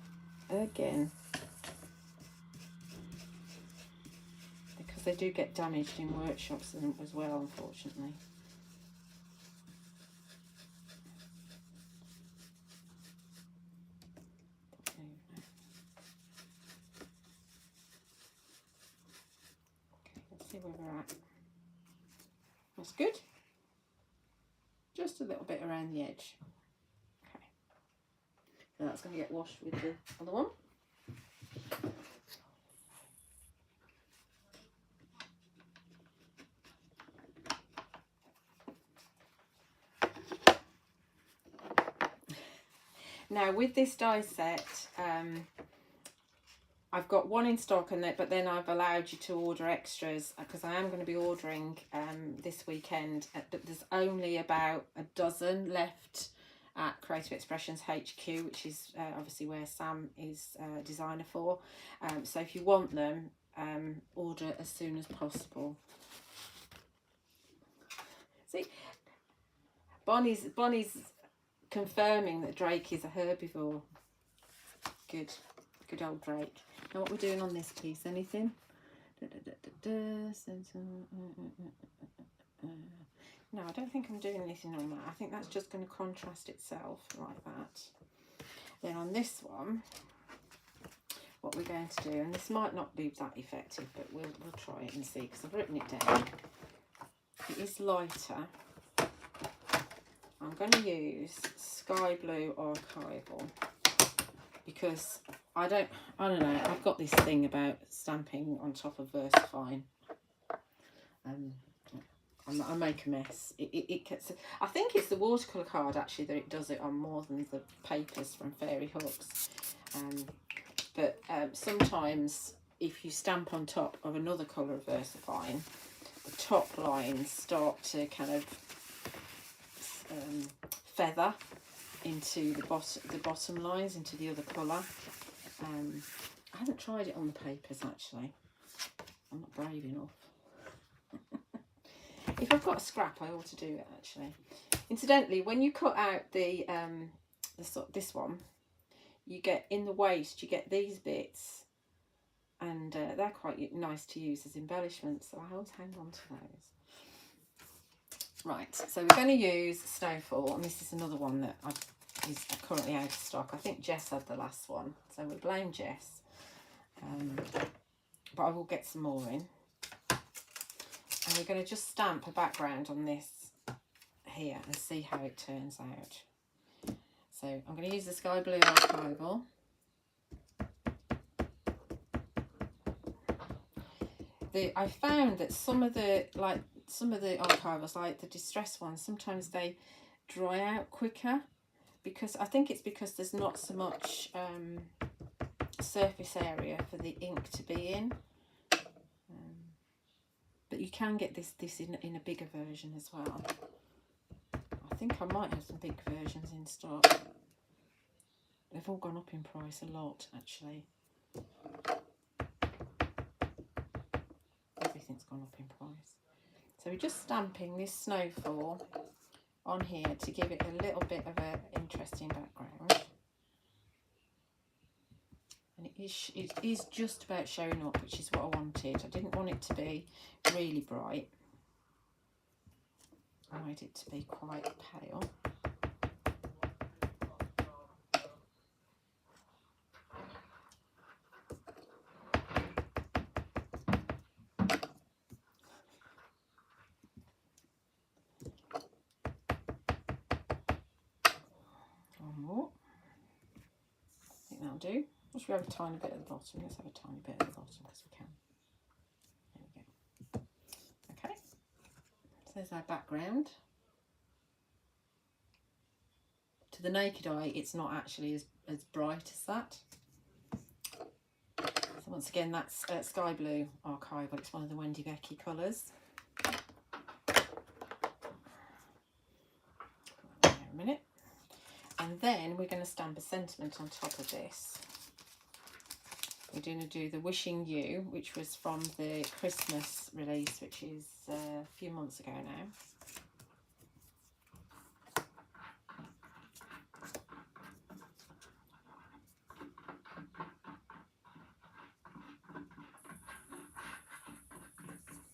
A: Because they do get damaged in workshops as well, unfortunately. Okay, let's see where we're at. That's good. Just a little bit around the edge. Okay. So that's going to get washed with the other one. Now with this die set, I've got one in stock, but then I've allowed you to order extras because I am going to be ordering this weekend. But there's only about a dozen left at Creative Expressions HQ, which is obviously where Sam is designer for. So if you want them, order as soon as possible. See, Bonnie's confirming that Drake is a herbivore. Good old Drake. Now what we're doing on this piece, anything? No, I don't think I'm doing anything on that. I think that's just going to contrast itself like that. Then on this one, what we're going to do, and this might not be that effective, but we'll try it and see, because I've written it down. It is lighter. I'm going to use Sky Blue Archival, because I don't know, I've got this thing about stamping on top of VersaFine. I make a mess. It gets, I think it's the watercolour card actually that it does it on more than the papers from Fairy Hooks. But sometimes if you stamp on top of another colour of VersaFine, the top lines start to kind of feather into the bottom lines, into the other colour. I haven't tried it on the papers actually. I'm not brave enough. If I've got a scrap, I ought to do it actually. Incidentally, when you cut out this one, you get in the waste, you get these bits, and they're quite nice to use as embellishments, so I always hang on to those. Right, so we're going to use Snowfall, and this is another one that is currently out of stock. I think Jess had the last one, so we blame Jess. But I will get some more in. And we're going to just stamp a background on this here and see how it turns out. So I'm going to use the Sky Blue Archival. I found that some of the archivals, like the distress ones, sometimes they dry out quicker, because I think it's because there's not so much surface area for the ink to be in. But you can get this in a bigger version as well. I think I might have some big versions in stock. They've all gone up in price a lot, actually. Everything's gone up in price. So we're just stamping this Snowfall on here to give it a little bit of an interesting background. And it is just about showing up, which is what I wanted. I didn't want it to be really bright. I wanted it to be quite pale. One more. I think that'll do. Let's have a tiny bit at the bottom. Let's have a tiny bit at the bottom because we can. There we go. Okay. So there's our background. To the naked eye, it's not actually as bright as that. So once again, that's Sky Blue Archival. It's one of the Wendy Becky colours. There a minute. And then we're going to stamp a sentiment on top of this. We're going to do the Wishing You, which was from the Christmas release, which is a few months ago now.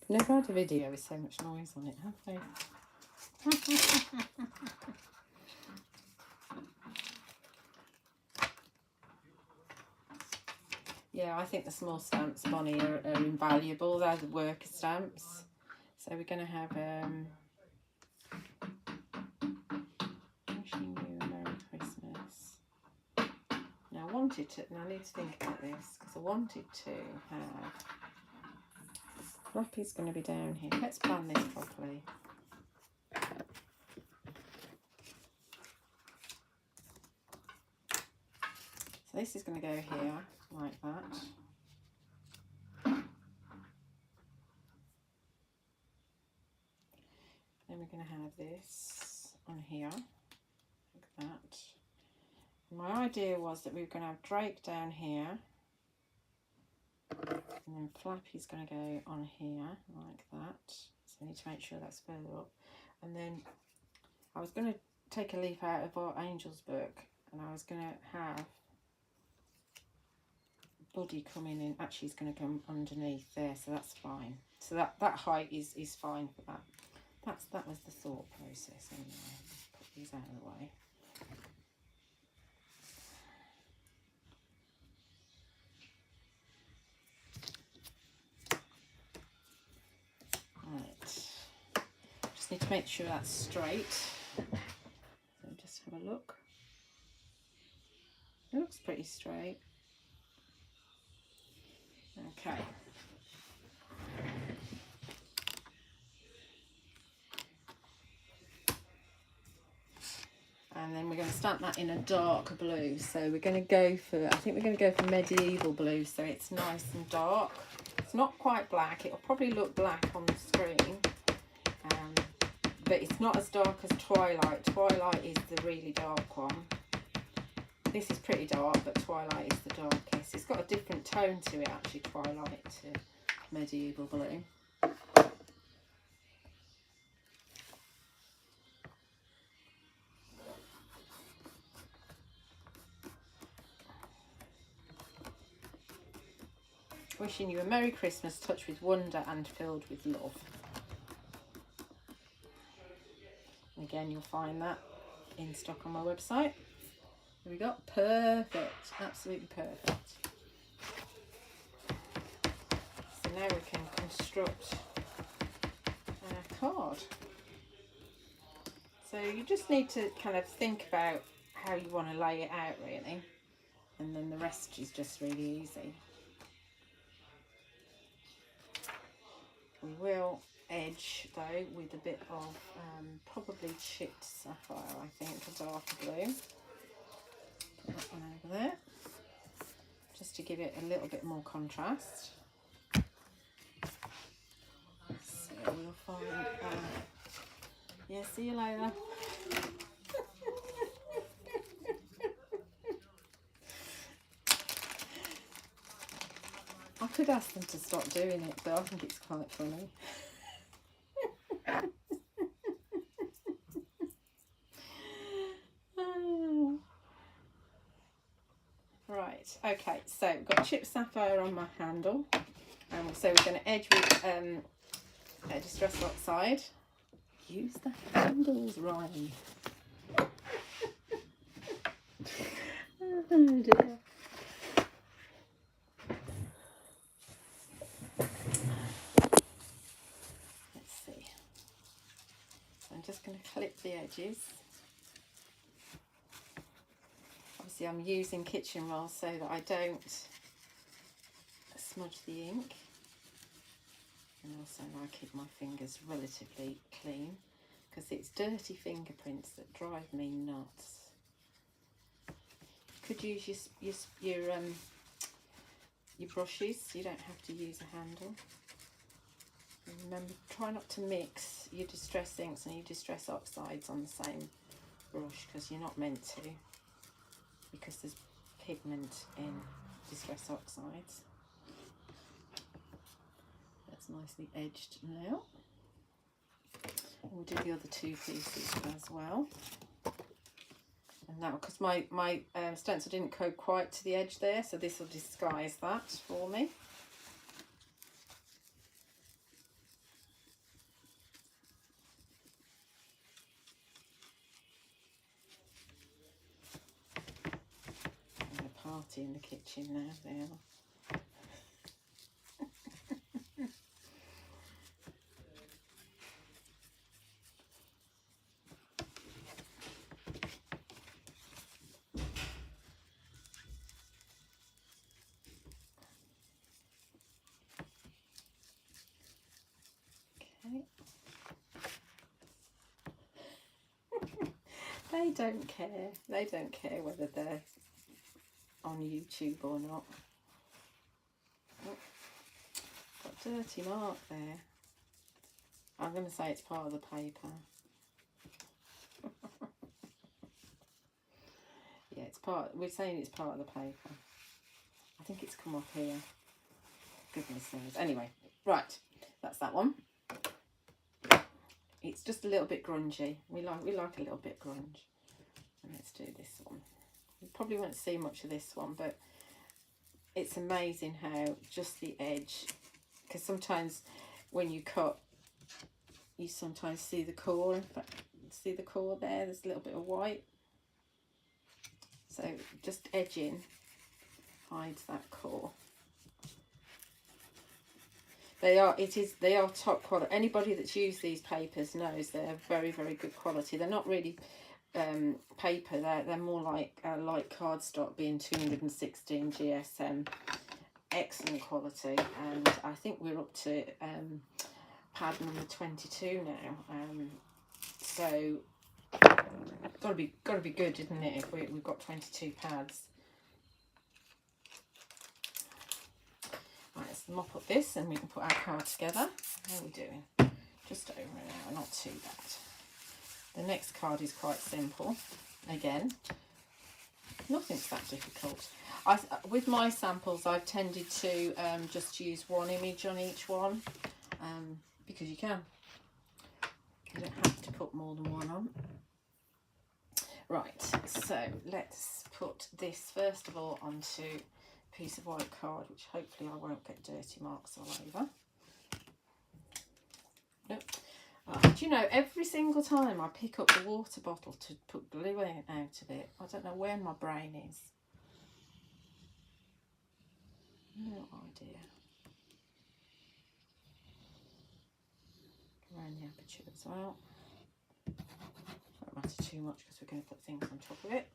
A: Never had a video with so much noise on it, have they? Yeah, I think the small stamps, Bonnie, are invaluable. They're the worker stamps. So we're going to have Wishing You a Merry Christmas. Now I wanted to, and I need to think about this, because I wanted to have, Flappy's going to be down here. Let's plan this properly. So this is going to go here, like that. Then we're going to have this on here, like that. And my idea was that we were going to have Drake down here, and then Flappy's going to go on here, like that. So I need to make sure that's further up. And then I was going to take a leaf out of our Angel's book, and I was going to have Buddy coming in. Actually, he's going to come underneath there, so that's fine. So that height is fine for that. That was the thought process anyway. Let's put these out of the way. Right. Just need to make sure that's straight. So just have a look. It looks pretty straight. Okay. And then we're going to stamp that in a dark blue. So we're going to go for, I think we're going to go for medieval blue, so it's nice and dark. It's not quite black. It'll probably look black on the screen, but it's not as dark as Twilight. Twilight is the really dark one. This is pretty dark, but Twilight is the darkest. It's got a different tone to it actually, Twilight to medieval blue. Wishing you a Merry Christmas, touched with wonder and filled with love. And again, you'll find that in stock on my website. There we go. Perfect. Absolutely perfect. So now we can construct our card. So you just need to kind of think about how you want to lay it out really. And then the rest is just really easy. We will edge though with a bit of probably chipped sapphire, I think, a darker blue. Put that one over there, just to give it a little bit more contrast. So we'll find, yeah, see you later. I could ask them to stop doing it, but I think it's quite funny. Right, okay, so we've got chipped sapphire on my handle. So we're going to edge with Distress Oxide. Use the handles, Ryan. Oh dear. Just going to clip the edges. Obviously I'm using kitchen roll so that I don't smudge the ink, and also I keep my fingers relatively clean because it's dirty fingerprints that drive me nuts. You could use your brushes, you don't have to use a handle. Remember, try not to mix your Distress inks and your Distress Oxides on the same brush, because you're not meant to, because there's pigment in Distress Oxides. That's nicely edged now. And we'll do the other two pieces as well. And now, because my stencil didn't go quite to the edge there, so this will disguise that for me. Party in the kitchen now, there. Okay. They don't care. They don't care whether they're on YouTube or not. Oh, got a dirty mark there. I'm going to say it's part of the paper. Yeah, it's part. We're saying it's part of the paper. I think it's come off here. Goodness knows. Anyway, right, that's that one. It's just a little bit grungy. We like a little bit grunge. And let's do this one. You probably won't see much of this one, but it's amazing how just the edge, because sometimes when you cut you sometimes see the core. In fact, see the core there, there's a little bit of white. So just edging hides that core. They are top quality. Anybody that's used these papers knows they're very, very good quality. They're not really paper, they're more like light cardstock, being 216 GSM. Excellent quality, and I think we're up to pad number 22 now. So gotta be good, isn't it? If we've got 22 pads. Right, let's mop up this and we can put our card together. How are we doing? Just over an hour, not too bad. The next card is quite simple. Again, nothing's that difficult. With my samples, I've tended to just use one image on each one, because you can. You don't have to put more than one on. Right, so let's put this first of all onto a piece of white card, which hopefully I won't get dirty marks all over. Nope. Do you know, every single time I pick up the water bottle to put glue out of it, I don't know where my brain is. No idea. Around the aperture as well. Won't matter too much because we're going to put things on top of it.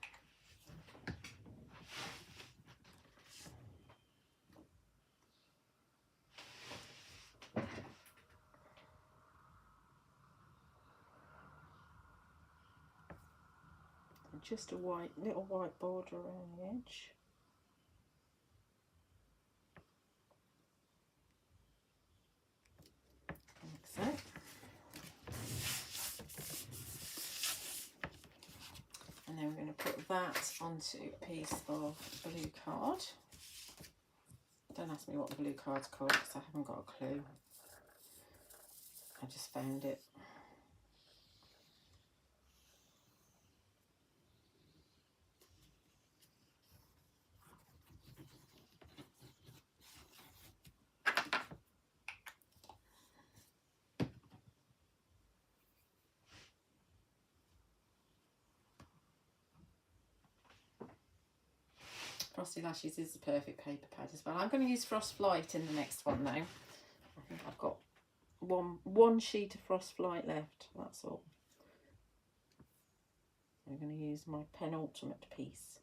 A: And just a little white border around the edge. Like so. And then we're going to put that onto a piece of blue card. Don't ask me what the blue card's called because I haven't got a clue. I just found it. Frosty Lashes is the perfect paper pad as well. I'm going to use Frost Flight in the next one now. I think I've got one sheet of Frost Flight left, that's all. I'm going to use my penultimate piece.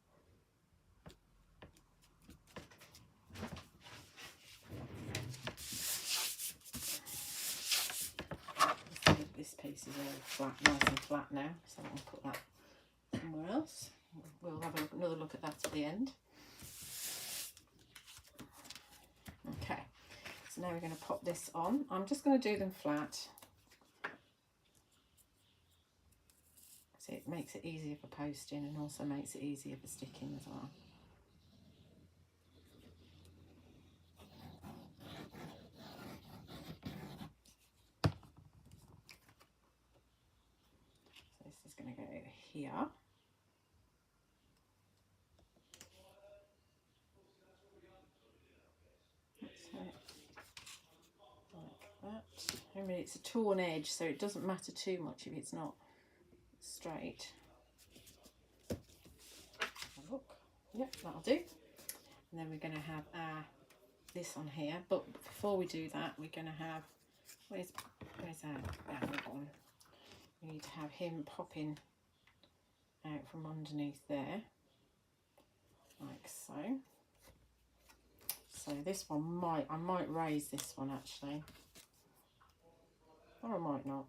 A: This piece is all flat, nice and flat now, so I'll put that somewhere else. We'll have another look at that at the end. Okay, so now we're going to pop this on. I'm just going to do them flat. So it makes it easier for posting and also makes it easier for sticking as well. So this is going to go here. I mean, it's a torn edge, so it doesn't matter too much if it's not straight. Look, yep, that'll do. And then we're going to have this on here, but before we do that, we're going to have where's our one? We need to have him popping out from underneath there, like so. So this one I might raise this one actually. Or I might not.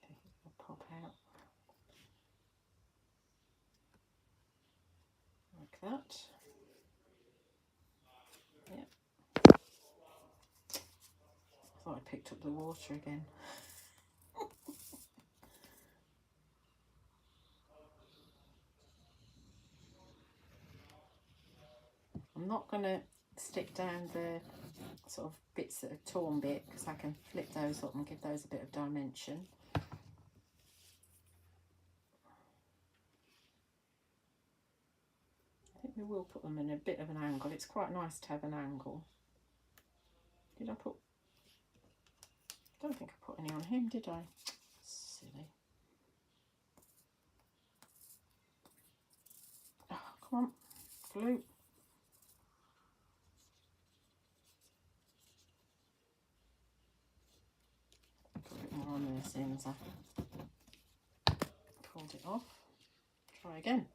A: Okay, I'll pop out like that. Yep. I thought I picked up the water again. I'm not going to stick down the sort of bits that are torn bit, because I can flip those up and give those a bit of dimension. I think we will put them in a bit of an angle. It's quite nice to have an angle. Did I put... I don't think I put any on him, did I? Silly. Oh, come on, glue. Put a bit more on there as soon as I pulled it off. Try again.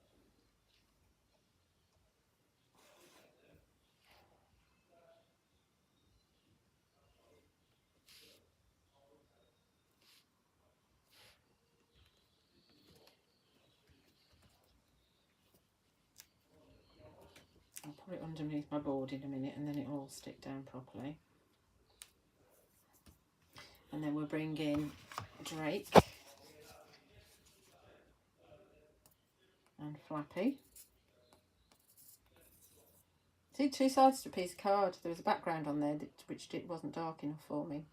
A: I'll put it underneath my board in a minute and then it'll all stick down properly. And then we'll bring in Drake and Flappy. See, two sides to a piece of card. There was a background on there which wasn't dark enough for me.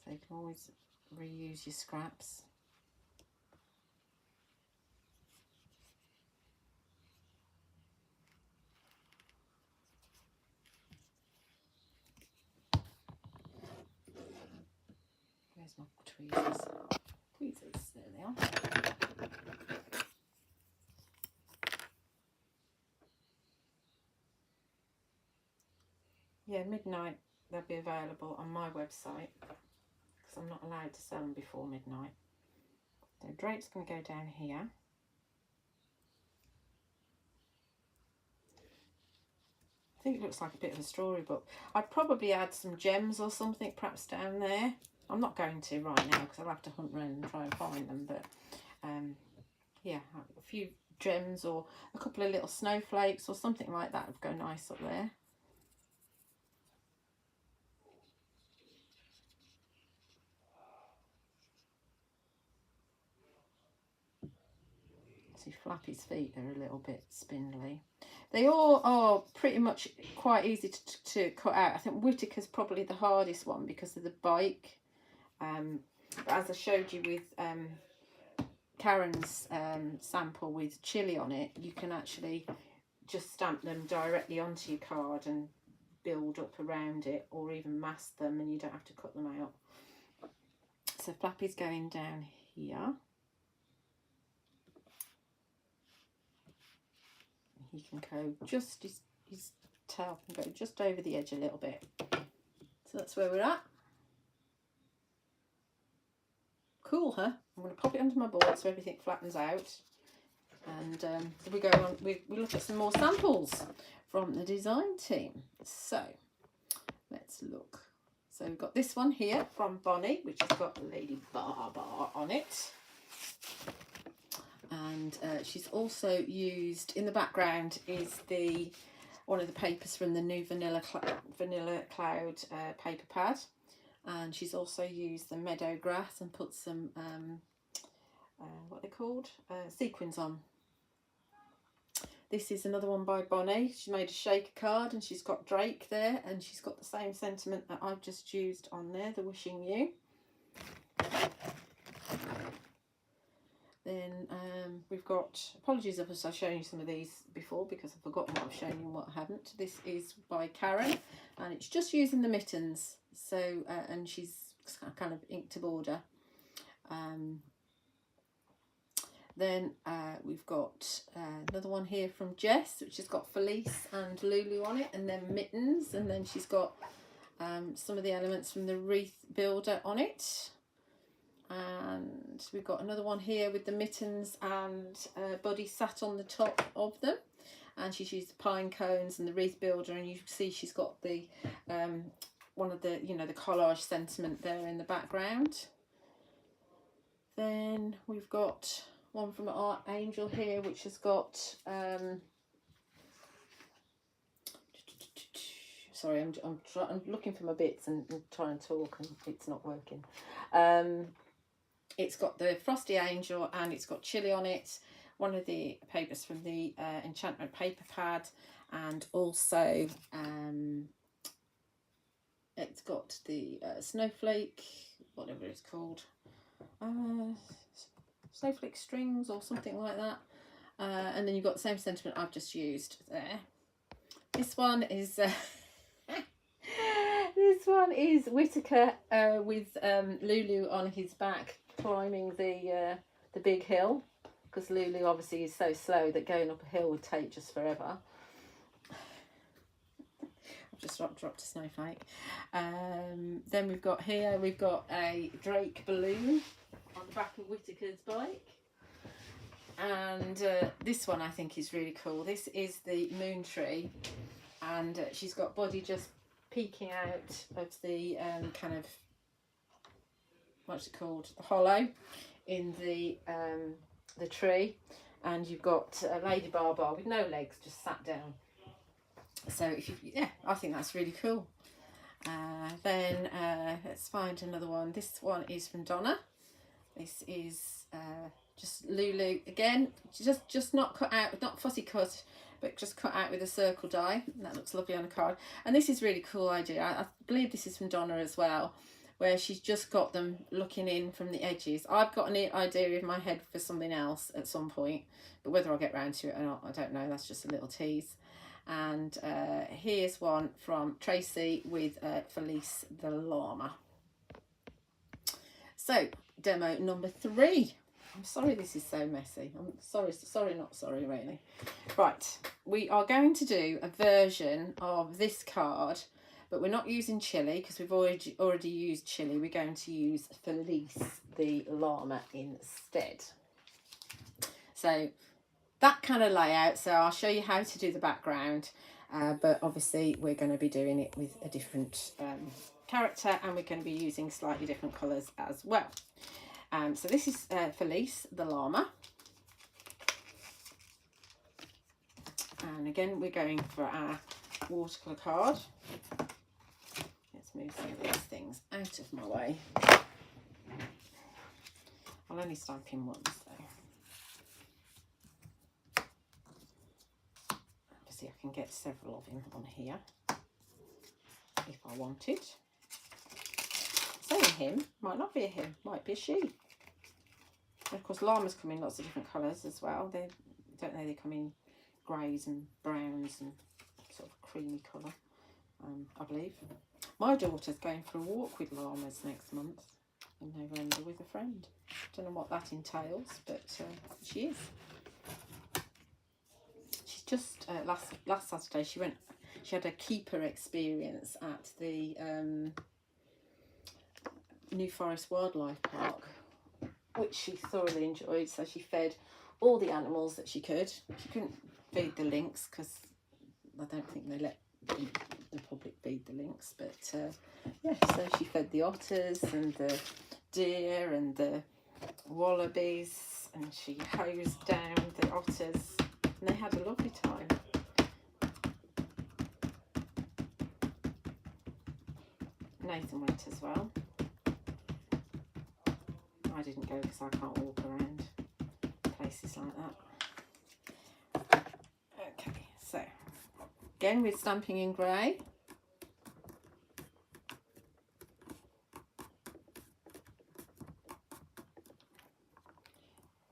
A: So you can always reuse your scraps. Where's my tweezers? Tweezers, there they are. Yeah, midnight they'll be available on my website because I'm not allowed to sell them before midnight. So Drake's going to go down here. I think it looks like a bit of a storybook. I'd probably add some gems or something perhaps down there. I'm not going to right now because I'll have to hunt around and try and find them, but yeah, a few gems or a couple of little snowflakes or something like that would go nice up there. See, Flappy's feet are a little bit spindly. They all are pretty much quite easy to cut out. I think Whitaker's probably the hardest one because of the bike. But as I showed you with Karen's sample with chili on it, you can actually just stamp them directly onto your card and build up around it, or even mask them and you don't have to cut them out. So Flappy's going down here. He can go just, his tail can go just over the edge a little bit. So that's where we're at. Cool, huh? I'm going to pop it under my board so everything flattens out. And we go on, we look at some more samples from the design team. So let's look. So we've got this one here from Bonnie, which has got Lady Bar on it. And she's also used, in the background is one of the papers from the new Vanilla Cloud paper pad. And she's also used the meadow grass and put some, what are they called? Sequins on. This is another one by Bonnie. She made a shaker card and she's got Drake there, and she's got the same sentiment that I've just used on there, the wishing you. Then we've got, apologies if I've shown you some of these before because I've forgotten what I've shown you and what I haven't. This is by Karen and it's just using the mittens. So, and she's kind of inked to border. Then we've got another one here from Jess, which has got Felice and Lulu on it, and then mittens, and then she's got some of the elements from the wreath builder on it. And we've got another one here with the mittens and Buddy sat on the top of them, and she's used the pine cones and the wreath builder, and you can see she's got the one of the, you know, the collage sentiment there in the background. Then we've got one from Art Angel here, which has got sorry, I'm looking for my bits and trying to talk and it's not working. It's got the Frosty Angel and it's got chili on it, one of the papers from the Enchantment paper pad, and also it's got the snowflake, whatever it's called, snowflake strings or something like that. And then you've got the same sentiment I've just used there. This one is this one is Whittaker with Lulu on his back climbing the big hill, because Lulu obviously is so slow that going up a hill would take just forever. I've just dropped a snowflake. Then we've got a Drake balloon on the back of Whittaker's bike. And this one I think is really cool. This is the moon tree, and she's got body just peeking out of the kind of, what's it called, the hollow in the tree, and you've got Lady Baa with no legs, just sat down. So if you, yeah, I think that's really cool. Then let's find another one. This one is from Donna. This is just Lulu again, just not cut out, not fussy cut, but just cut out with a circle die. That looks lovely on a card. And this is really cool idea. I believe this is from Donna as well, where she's just got them looking in from the edges. I've got an idea in my head for something else at some point, but whether I'll get round to it or not, I don't know. That's just a little tease. And here's one from Tracy with Felice the llama. So, demo number 3. I'm sorry this is so messy. I'm sorry, not sorry really. Right, we are going to do a version of this card, but we're not using Chili because we've already used Chili. We're going to use Felice the llama instead. So that kind of layout. So I'll show you how to do the background, but obviously we're going to be doing it with a different character, and we're going to be using slightly different colours as well. So this is Felice the llama, and again we're going for our watercolour card. Let's move some of these things out of my way. I'll only stamp in once though. Obviously I can get several of him on here if I wanted. Saying him, might not be a him, might be a she. And of course llamas come in lots of different colours as well. They come in greys and browns and sort of creamy colour, I believe. My daughter's going for a walk with llamas next month in November with a friend. Don't know what that entails, but she is. She's just last Saturday she had a keeper experience at the New Forest Wildlife Park, which she thoroughly enjoyed. So she fed all the animals that she could. She couldn't feed the lynx because I don't think they let the public feed the lynx, but yeah, so she fed the otters and the deer and the wallabies, and she hosed down the otters, and they had a lovely time. Nathan went as well. I didn't go because I can't walk around places like that. Okay, so again we're stamping in grey.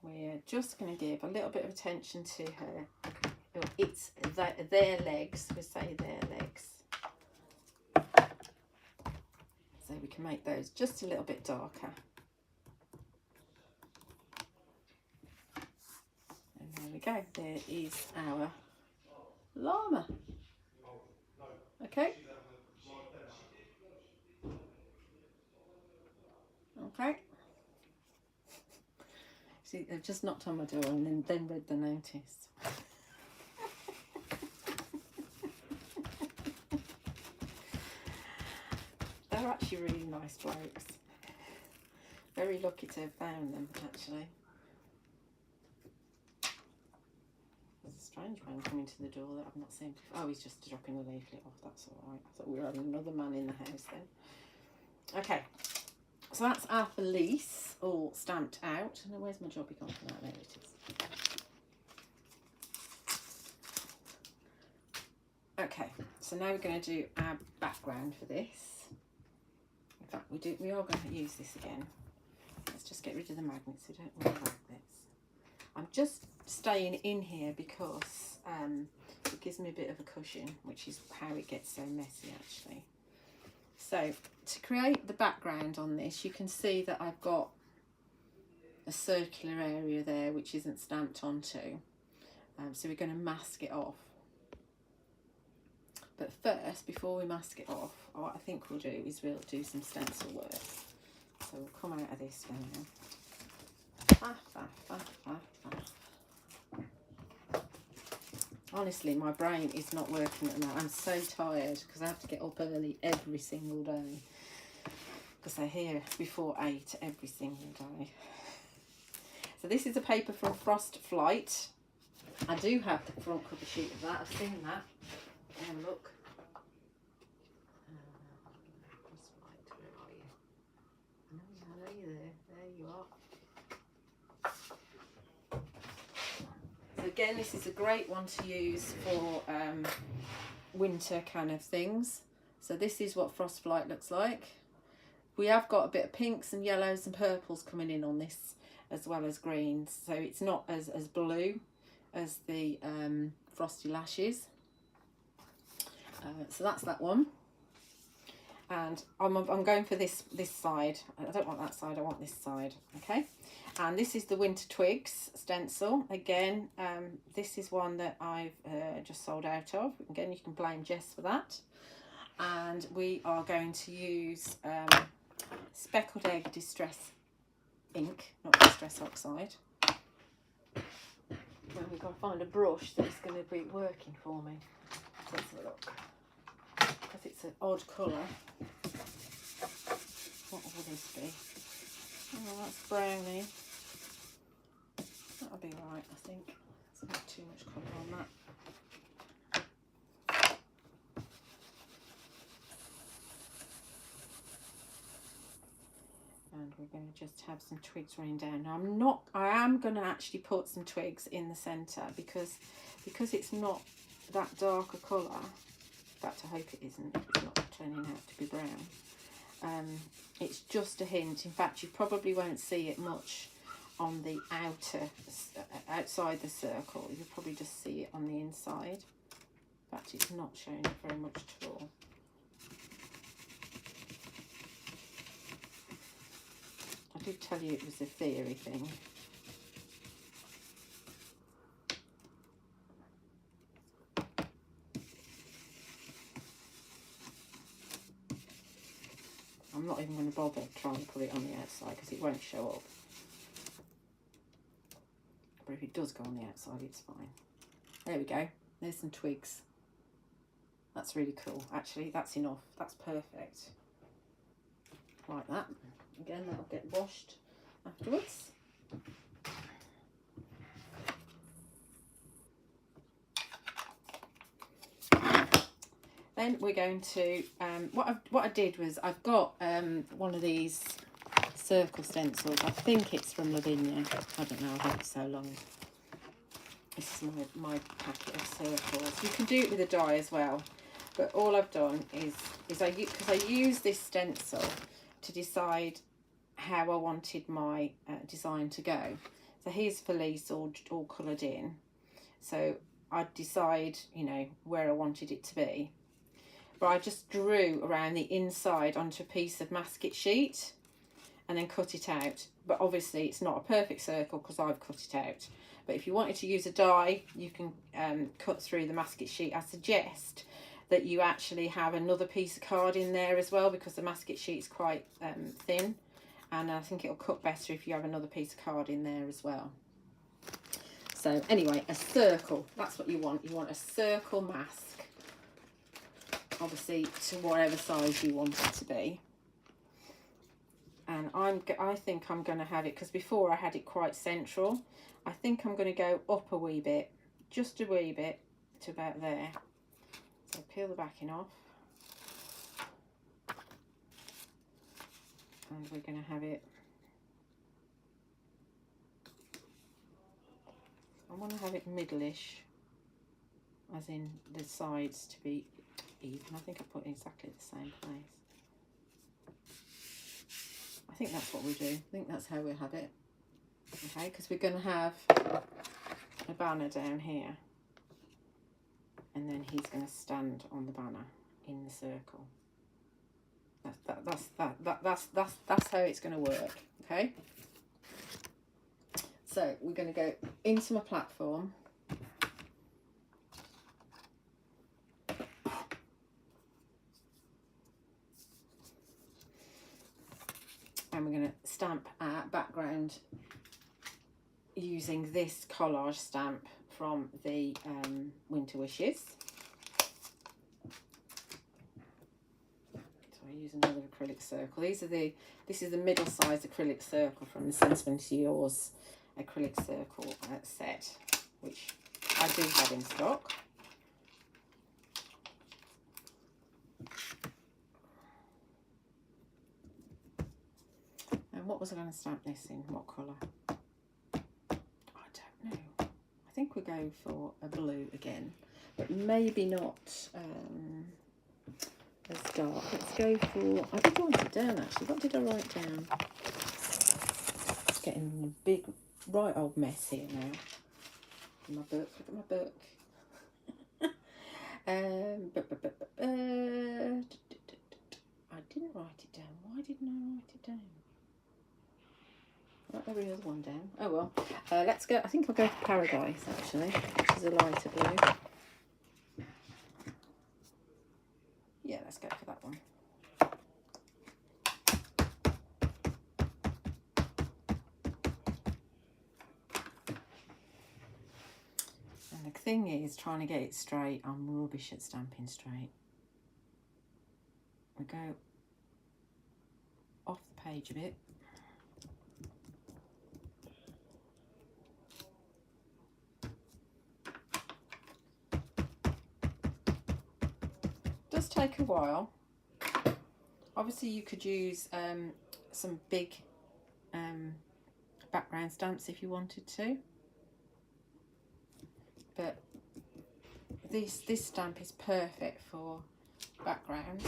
A: We're just going to give a little bit of attention to her. It's their legs, we say their legs. So we can make those just a little bit darker. There we go, there is our llama. Okay. Okay. See, they've just knocked on my door and then read the notice. They're actually really nice blokes. Very lucky to have found them, actually. There's a strange man coming to the door that I've not seen before. Oh, he's just dropping a leaflet off, that's all right. I thought we were having another man in the house then. Okay, so that's our Felice all stamped out. And where's my jobby gone for that? There it is. Okay, so now we're going to do our background for this. fact, we are going to use this again. Let's just get rid of the magnets. We don't really like this. I'm just staying in here because it gives me a bit of a cushion, which is how it gets so messy actually. So to create the background on this, you can see that I've got a circular area there which isn't stamped onto. So we're going to mask it off. But first, before we mask it off, what I think we'll do is we'll do some stencil work. So we'll come out of this one now. Honestly, my brain is not working at the moment. I'm so tired because I have to get up early every single day. Because they're here before 8 every single day. So this is a paper from Frost Flight. I do have the front cover sheet of that. I've seen that. Have a look. Frost Flight, where are you? I know you're there. There you are. So again, this is a great one to use for winter kind of things. So this is what Frost Flight looks like. We have got a bit of pinks and yellows and purples coming in on this, as well as greens. So it's not as blue as the Frosty Lashes. So that's that one. And I'm going for this side. I don't want that side, I want this side. Okay. And this is the Winter Twigs stencil. Again, this is one that I've just sold out of. Again, you can blame Jess for that. And we are going to use Speckled Egg Distress ink, not Distress Oxide. Well, we've got to find a brush that is going to be working for me. Let's have a look. Because it's an odd colour. What will this be? Oh, that's brownie. That'll be right, I think. There's not too much colour on that. And we're going to just have some twigs running down. Now I am going to actually put some twigs in the centre because it's not that dark a colour. In fact, I hope it isn't. It's not turning out to be brown. It's just a hint. In fact, you probably won't see it much on the outside the circle. You'll probably just see it on the inside. In fact, it's not showing it very much at all. I did tell you it was a theory thing. I'm not even going to bother trying to put it on the outside because it won't show up. But if it does go on the outside, it's fine. There we go. There's some twigs. That's really cool. Actually, that's enough. That's perfect. Like that. Again, that'll get washed afterwards. Then we're going to, what I did was I've got one of these circle stencils. I think it's from Lavinia. I don't know, I've had it so long. This is my packet of circles. You can do it with a die as well. But all I've done is because I use this stencil to decide how I wanted my design to go. So here's Felice all coloured in. So I'd decide, you know, where I wanted it to be. But I just drew around the inside onto a piece of masket sheet and then cut it out. But obviously it's not a perfect circle because I've cut it out. But if you wanted to use a die, you can cut through the masket sheet. I suggest that you actually have another piece of card in there as well because the masket sheet is quite thin. And I think it'll cut better if you have another piece of card in there as well. So anyway, a circle, that's what you want. You want a circle mask. Obviously to whatever size you want it to be. And I think I'm going to have it, because before I had it quite central. I think I'm going to go up a wee bit, just a wee bit, to about there. So peel the backing off. And we're going to have it. I want to have it middle-ish, as in the sides to be even. I think I put it in exactly the same place. think that's what we do. I think that's how we'll have it. Okay, because we're going to have a banner down here. And then he's going to stand on the banner in the circle. That's how it's going to work. Okay. So we're going to go into my platform. And we're going to stamp our background using this collage stamp from the Winter Wishes. So I use another acrylic circle. This is the middle size acrylic circle from the Sentiment Yours acrylic circle set, which I do have in stock. And what was I going to stamp this in? What colour? I don't know. I think we'll go for a blue again, but maybe not as dark. Let's go for, I did write it down actually. What did I write down? It's getting a big, right old mess here now. My book, look at my book. I didn't write it down. Why didn't I write it down? Write every other one down. Oh well. Let's go. I think I'll go for Paradise actually, which is a lighter blue. Yeah, let's go for that one. And the thing is, trying to get it straight. I'm rubbish at stamping straight. We go off the page a bit. Does take a while. Obviously you could use some big background stamps if you wanted to, but this stamp is perfect for backgrounds.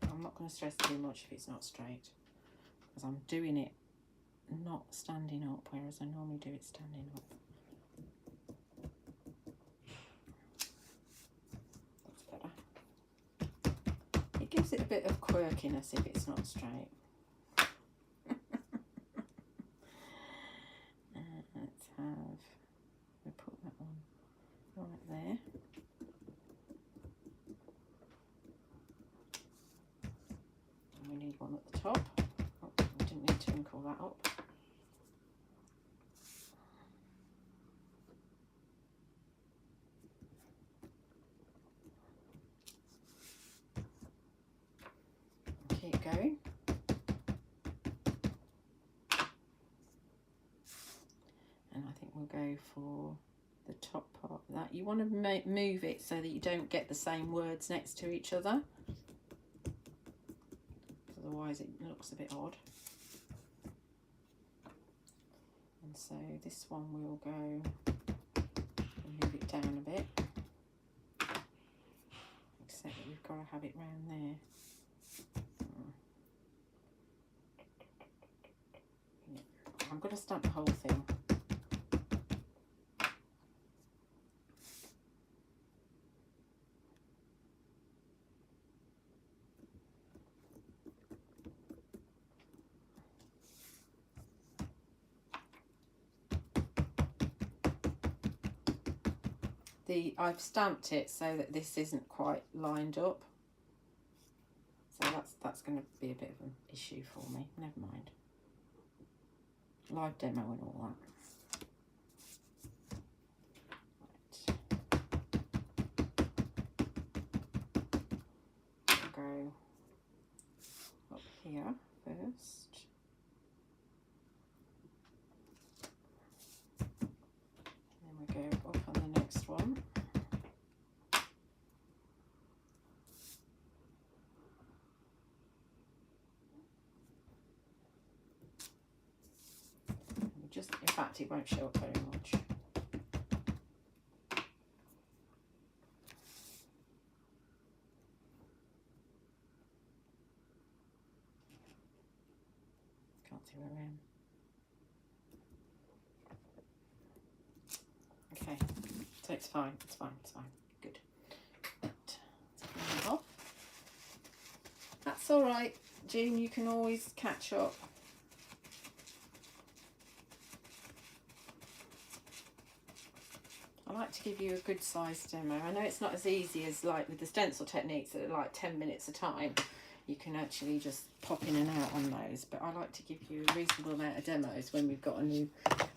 A: I'm not going to stress too much if it's not straight, because I'm doing it not standing up, whereas I normally do it standing up. It gives it a bit of quirkiness if it's not straight. Let's have, we put that one right there. And we need one at the top. Oh, we didn't need to wrinkle that up. Keep going. And I think we'll go for the top part of that. You want to move it so that you don't get the same words next to each other. Otherwise it looks a bit odd. And so this one we'll go and move it down a bit. Except that we've got to have it round there. I'm going to stamp the whole thing. I've stamped it so that this isn't quite lined up. So that's going to be a bit of an issue for me. Never mind. Live demo and all that. Go up here first. Then we go up on the next one. Just, in fact, it won't show up very much. See where I am. Okay, so it's fine, it's fine, it's fine. Good. Right, let's bring it off. That's all right, Jean, you can always catch up. I like to give you a good size demo. I know it's not as easy as like with the stencil techniques that are like 10 minutes a time. You can actually just pop in and out on those, but I like to give you a reasonable amount of demos when we've got a new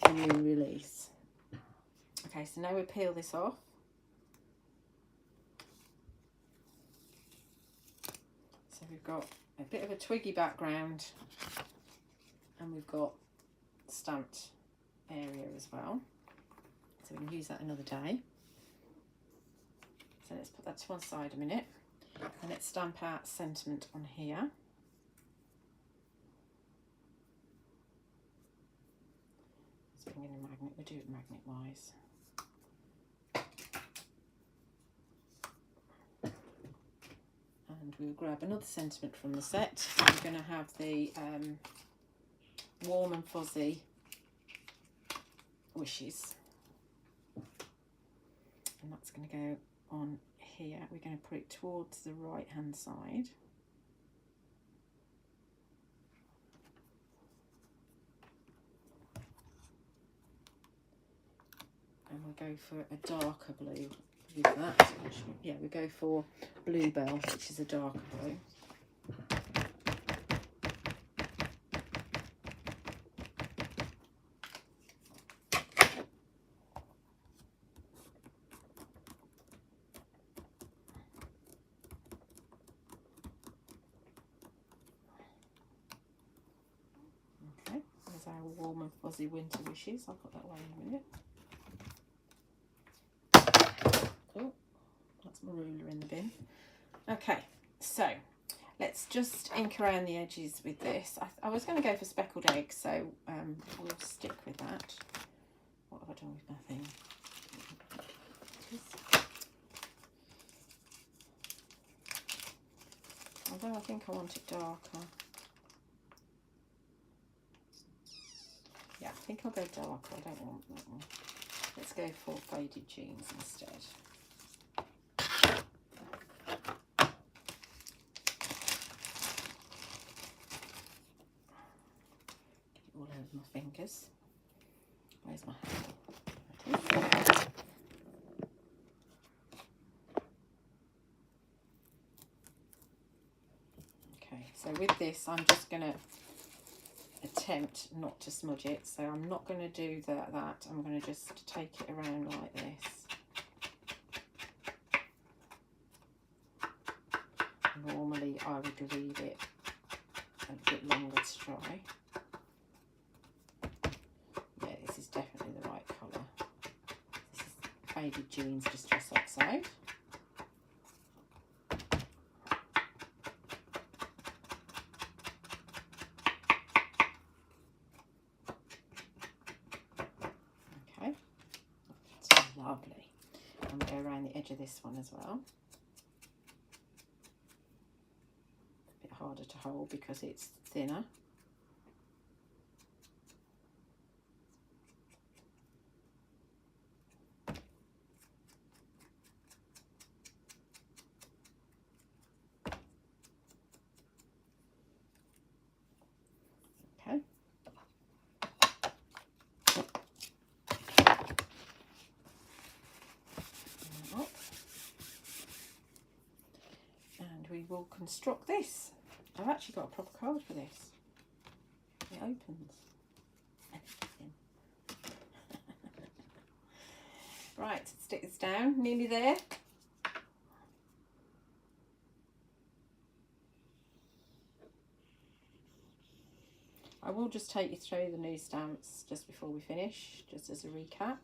A: release. Okay, so now we peel this off. So we've got a bit of a twiggy background and we've got stamped area as well. So we can use that another day. So let's put that to one side a minute. And let's stamp out sentiment on here. Let's bring in a magnet. We'll do it magnet wise. And we'll grab another sentiment from the set. We're going to have the warm and fuzzy wishes. And that's going to go on here. We're going to put it towards the right hand side. And we'll go for a darker blue with that. Yeah, we go for Bluebell, which is a darker blue. Okay, there's our warm and fuzzy winter wishes. I'll put that away in a minute. Oh, that's my ruler in the bin. Okay, so let's just ink around the edges with this. I was going to go for speckled eggs, so we'll stick with that. What have I done with my thing? Although I think I want it darker. Yeah, I think I'll go darker. I don't want that one. Let's go for Faded Jeans instead. Get it all over my fingers. Where's my handle? Okay, so with this, I'm just going to attempt not to smudge it. So I'm not going to do that. I'm going to just take it around like this. Normally, I would leave it a bit longer to dry. Yeah, this is definitely the right colour. This is Faded Jeans Distress Oxide. Okay, that's lovely. I'm going to go around the edge of this one as well. A bit harder to hold because it's thinner. Okay. And we will construct this. I've actually got a proper card for this. It opens. Everything. Right, stick this down. Nearly there. I will just take you through the new stamps just before we finish, just as a recap.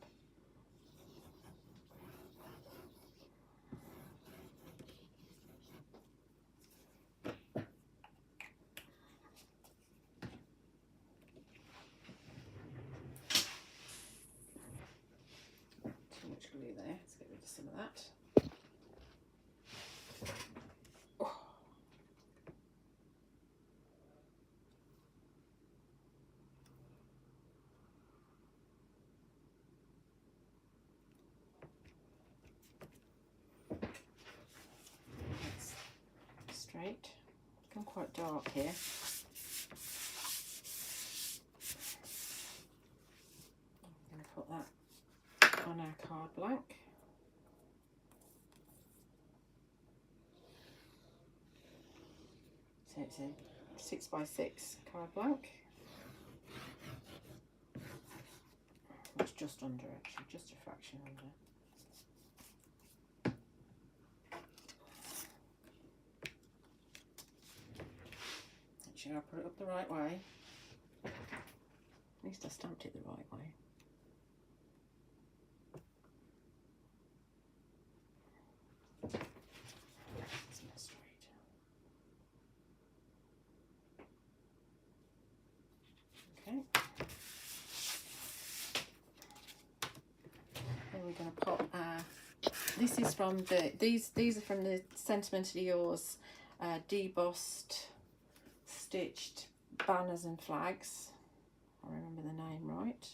A: Too much glue there, let's get rid of some of that. quite dark here. I'm going to put that on our card blank. So it's a 6x6 card blank. It's just under, actually, just a fraction under. Make sure I put it up the right way. At least I stamped it the right way. It's not straight. Okay. Then we're going to pop our. This is from the. These are from the Sentimentally Yours, debossed, stitched banners and flags. I remember the name right.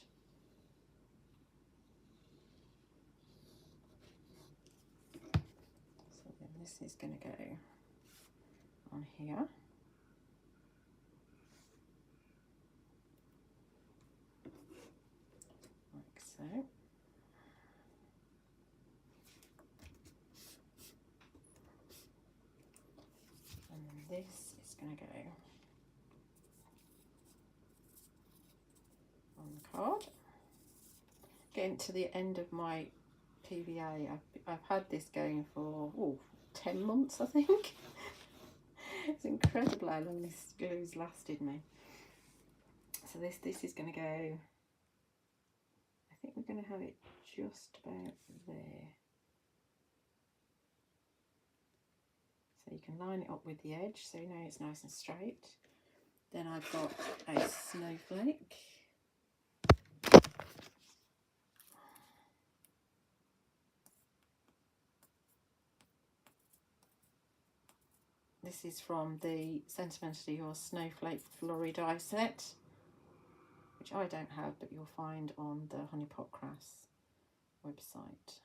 A: So then this is going to go on here. Like so. And then this is going to go on the card. Getting to the end of my PVA. I've had this going for 10 months, I think. It's incredible how long this glue's lasted me. So this is going to go, I think we're going to have it just about there. So you can line it up with the edge so you know it's nice and straight. Then I've got a snowflake. This is from the Sentimentally Yours Snowflake Flurry die set, which I don't have, but you'll find on the Honeypot Crafts website.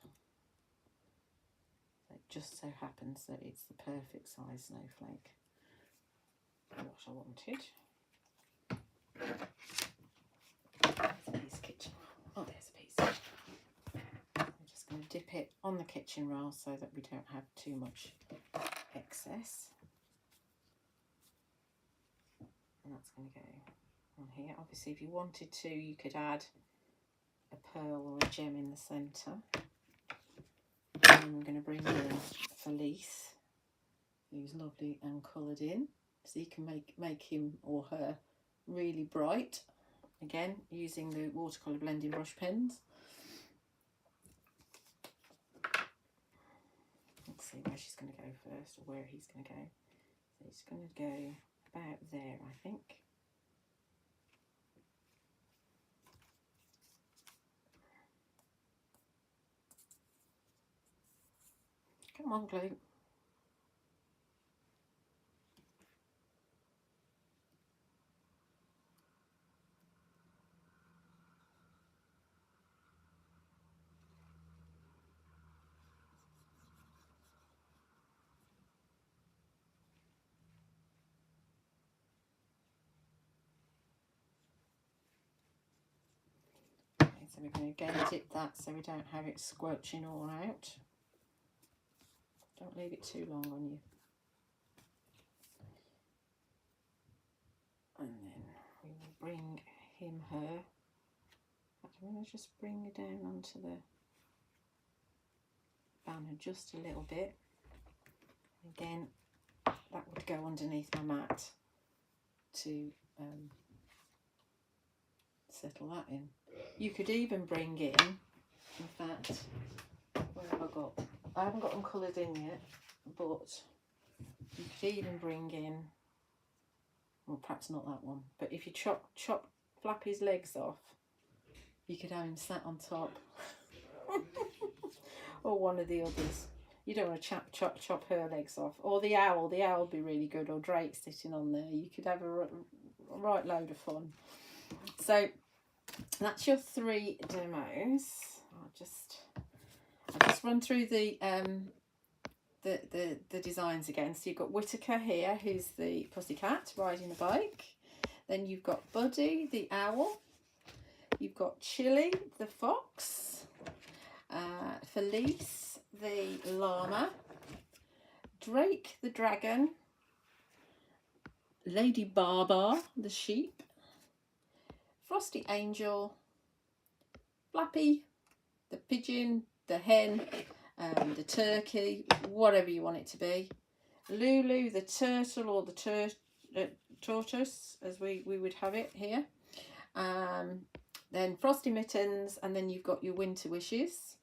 A: It just so happens that it's the perfect size snowflake. What I wanted. There's a piece of kitchen. Oh, there's a piece. I'm just going to dip it on the kitchen rail so that we don't have too much excess. And that's going to go on here. Obviously, if you wanted to, you could add a pearl or a gem in the centre. And then we're going to bring in Felice, who's lovely and coloured in, so you can make him or her really bright. Again, using the watercolour blending brush pens. Let's see where she's going to go first, or where he's going to go. So he's going to go about there, I think. Come on, glue. Okay, so we're going to again dip that so we don't have it squelching all out. Don't leave it too long on you. And then we will bring him, her. I'm going to just bring it down onto the banner just a little bit. Again, that would go underneath my mat to settle that in. You could even bring in fact, where have I got? I haven't got them coloured in yet, but you could even bring in, well, perhaps not that one, but if you chop Flappy's legs off, you could have him sat on top. Or one of the others. You don't want to chop her legs off. Or the owl would be really good, or Drake sitting on there. You could have a right load of fun. So that's your 3 demos. I'll just run through the the designs again. So you've got Whitaker here, who's the pussycat riding the bike. Then you've got Buddy, the owl. You've got Chili, the fox. Felice, the llama. Drake, the dragon. Lady Baba, the sheep. Frosty Angel. Flappy, the pigeon, the hen, the turkey, whatever you want it to be. Lulu, the turtle, or the tortoise, as we would have it here. Then Frosty Mittens, and then you've got your winter wishes.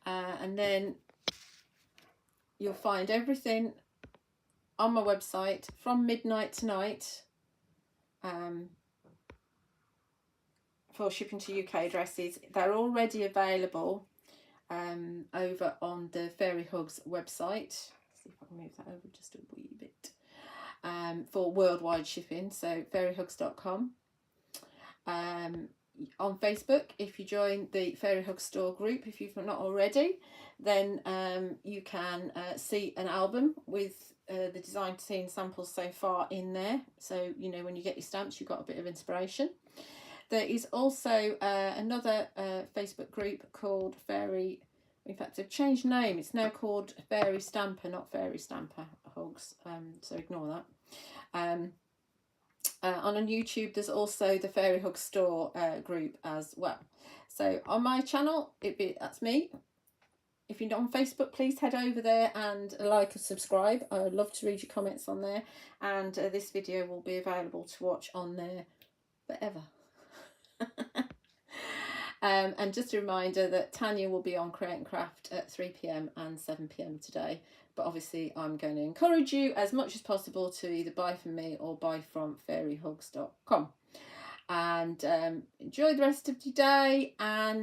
A: And then you'll find everything on my website from midnight tonight. For shipping to UK addresses. They're already available over on the Fairy Hugs website. See if I can move that over just a wee bit. For worldwide shipping, so fairyhugs.com. On Facebook, if you join the Fairy Hugs store group, if you've not already, then you can see an album with the design scene samples so far in there. So, you know, when you get your stamps, you've got a bit of inspiration. There is also another Facebook group called Fairy, in fact they've changed name, it's now called Fairy Stamper, not Fairy Stamper Hugs, so ignore that. On YouTube there's also the Fairy Hug store group as well. So on my channel, that's me. If you're not on Facebook, please head over there and like and subscribe. I would love to read your comments on there, and this video will be available to watch on there forever. And just a reminder that Tanya will be on Create and Craft at 3 PM and 7 PM today, but obviously I'm going to encourage you as much as possible to either buy from me or buy from fairyhugs.com. And enjoy the rest of your day, and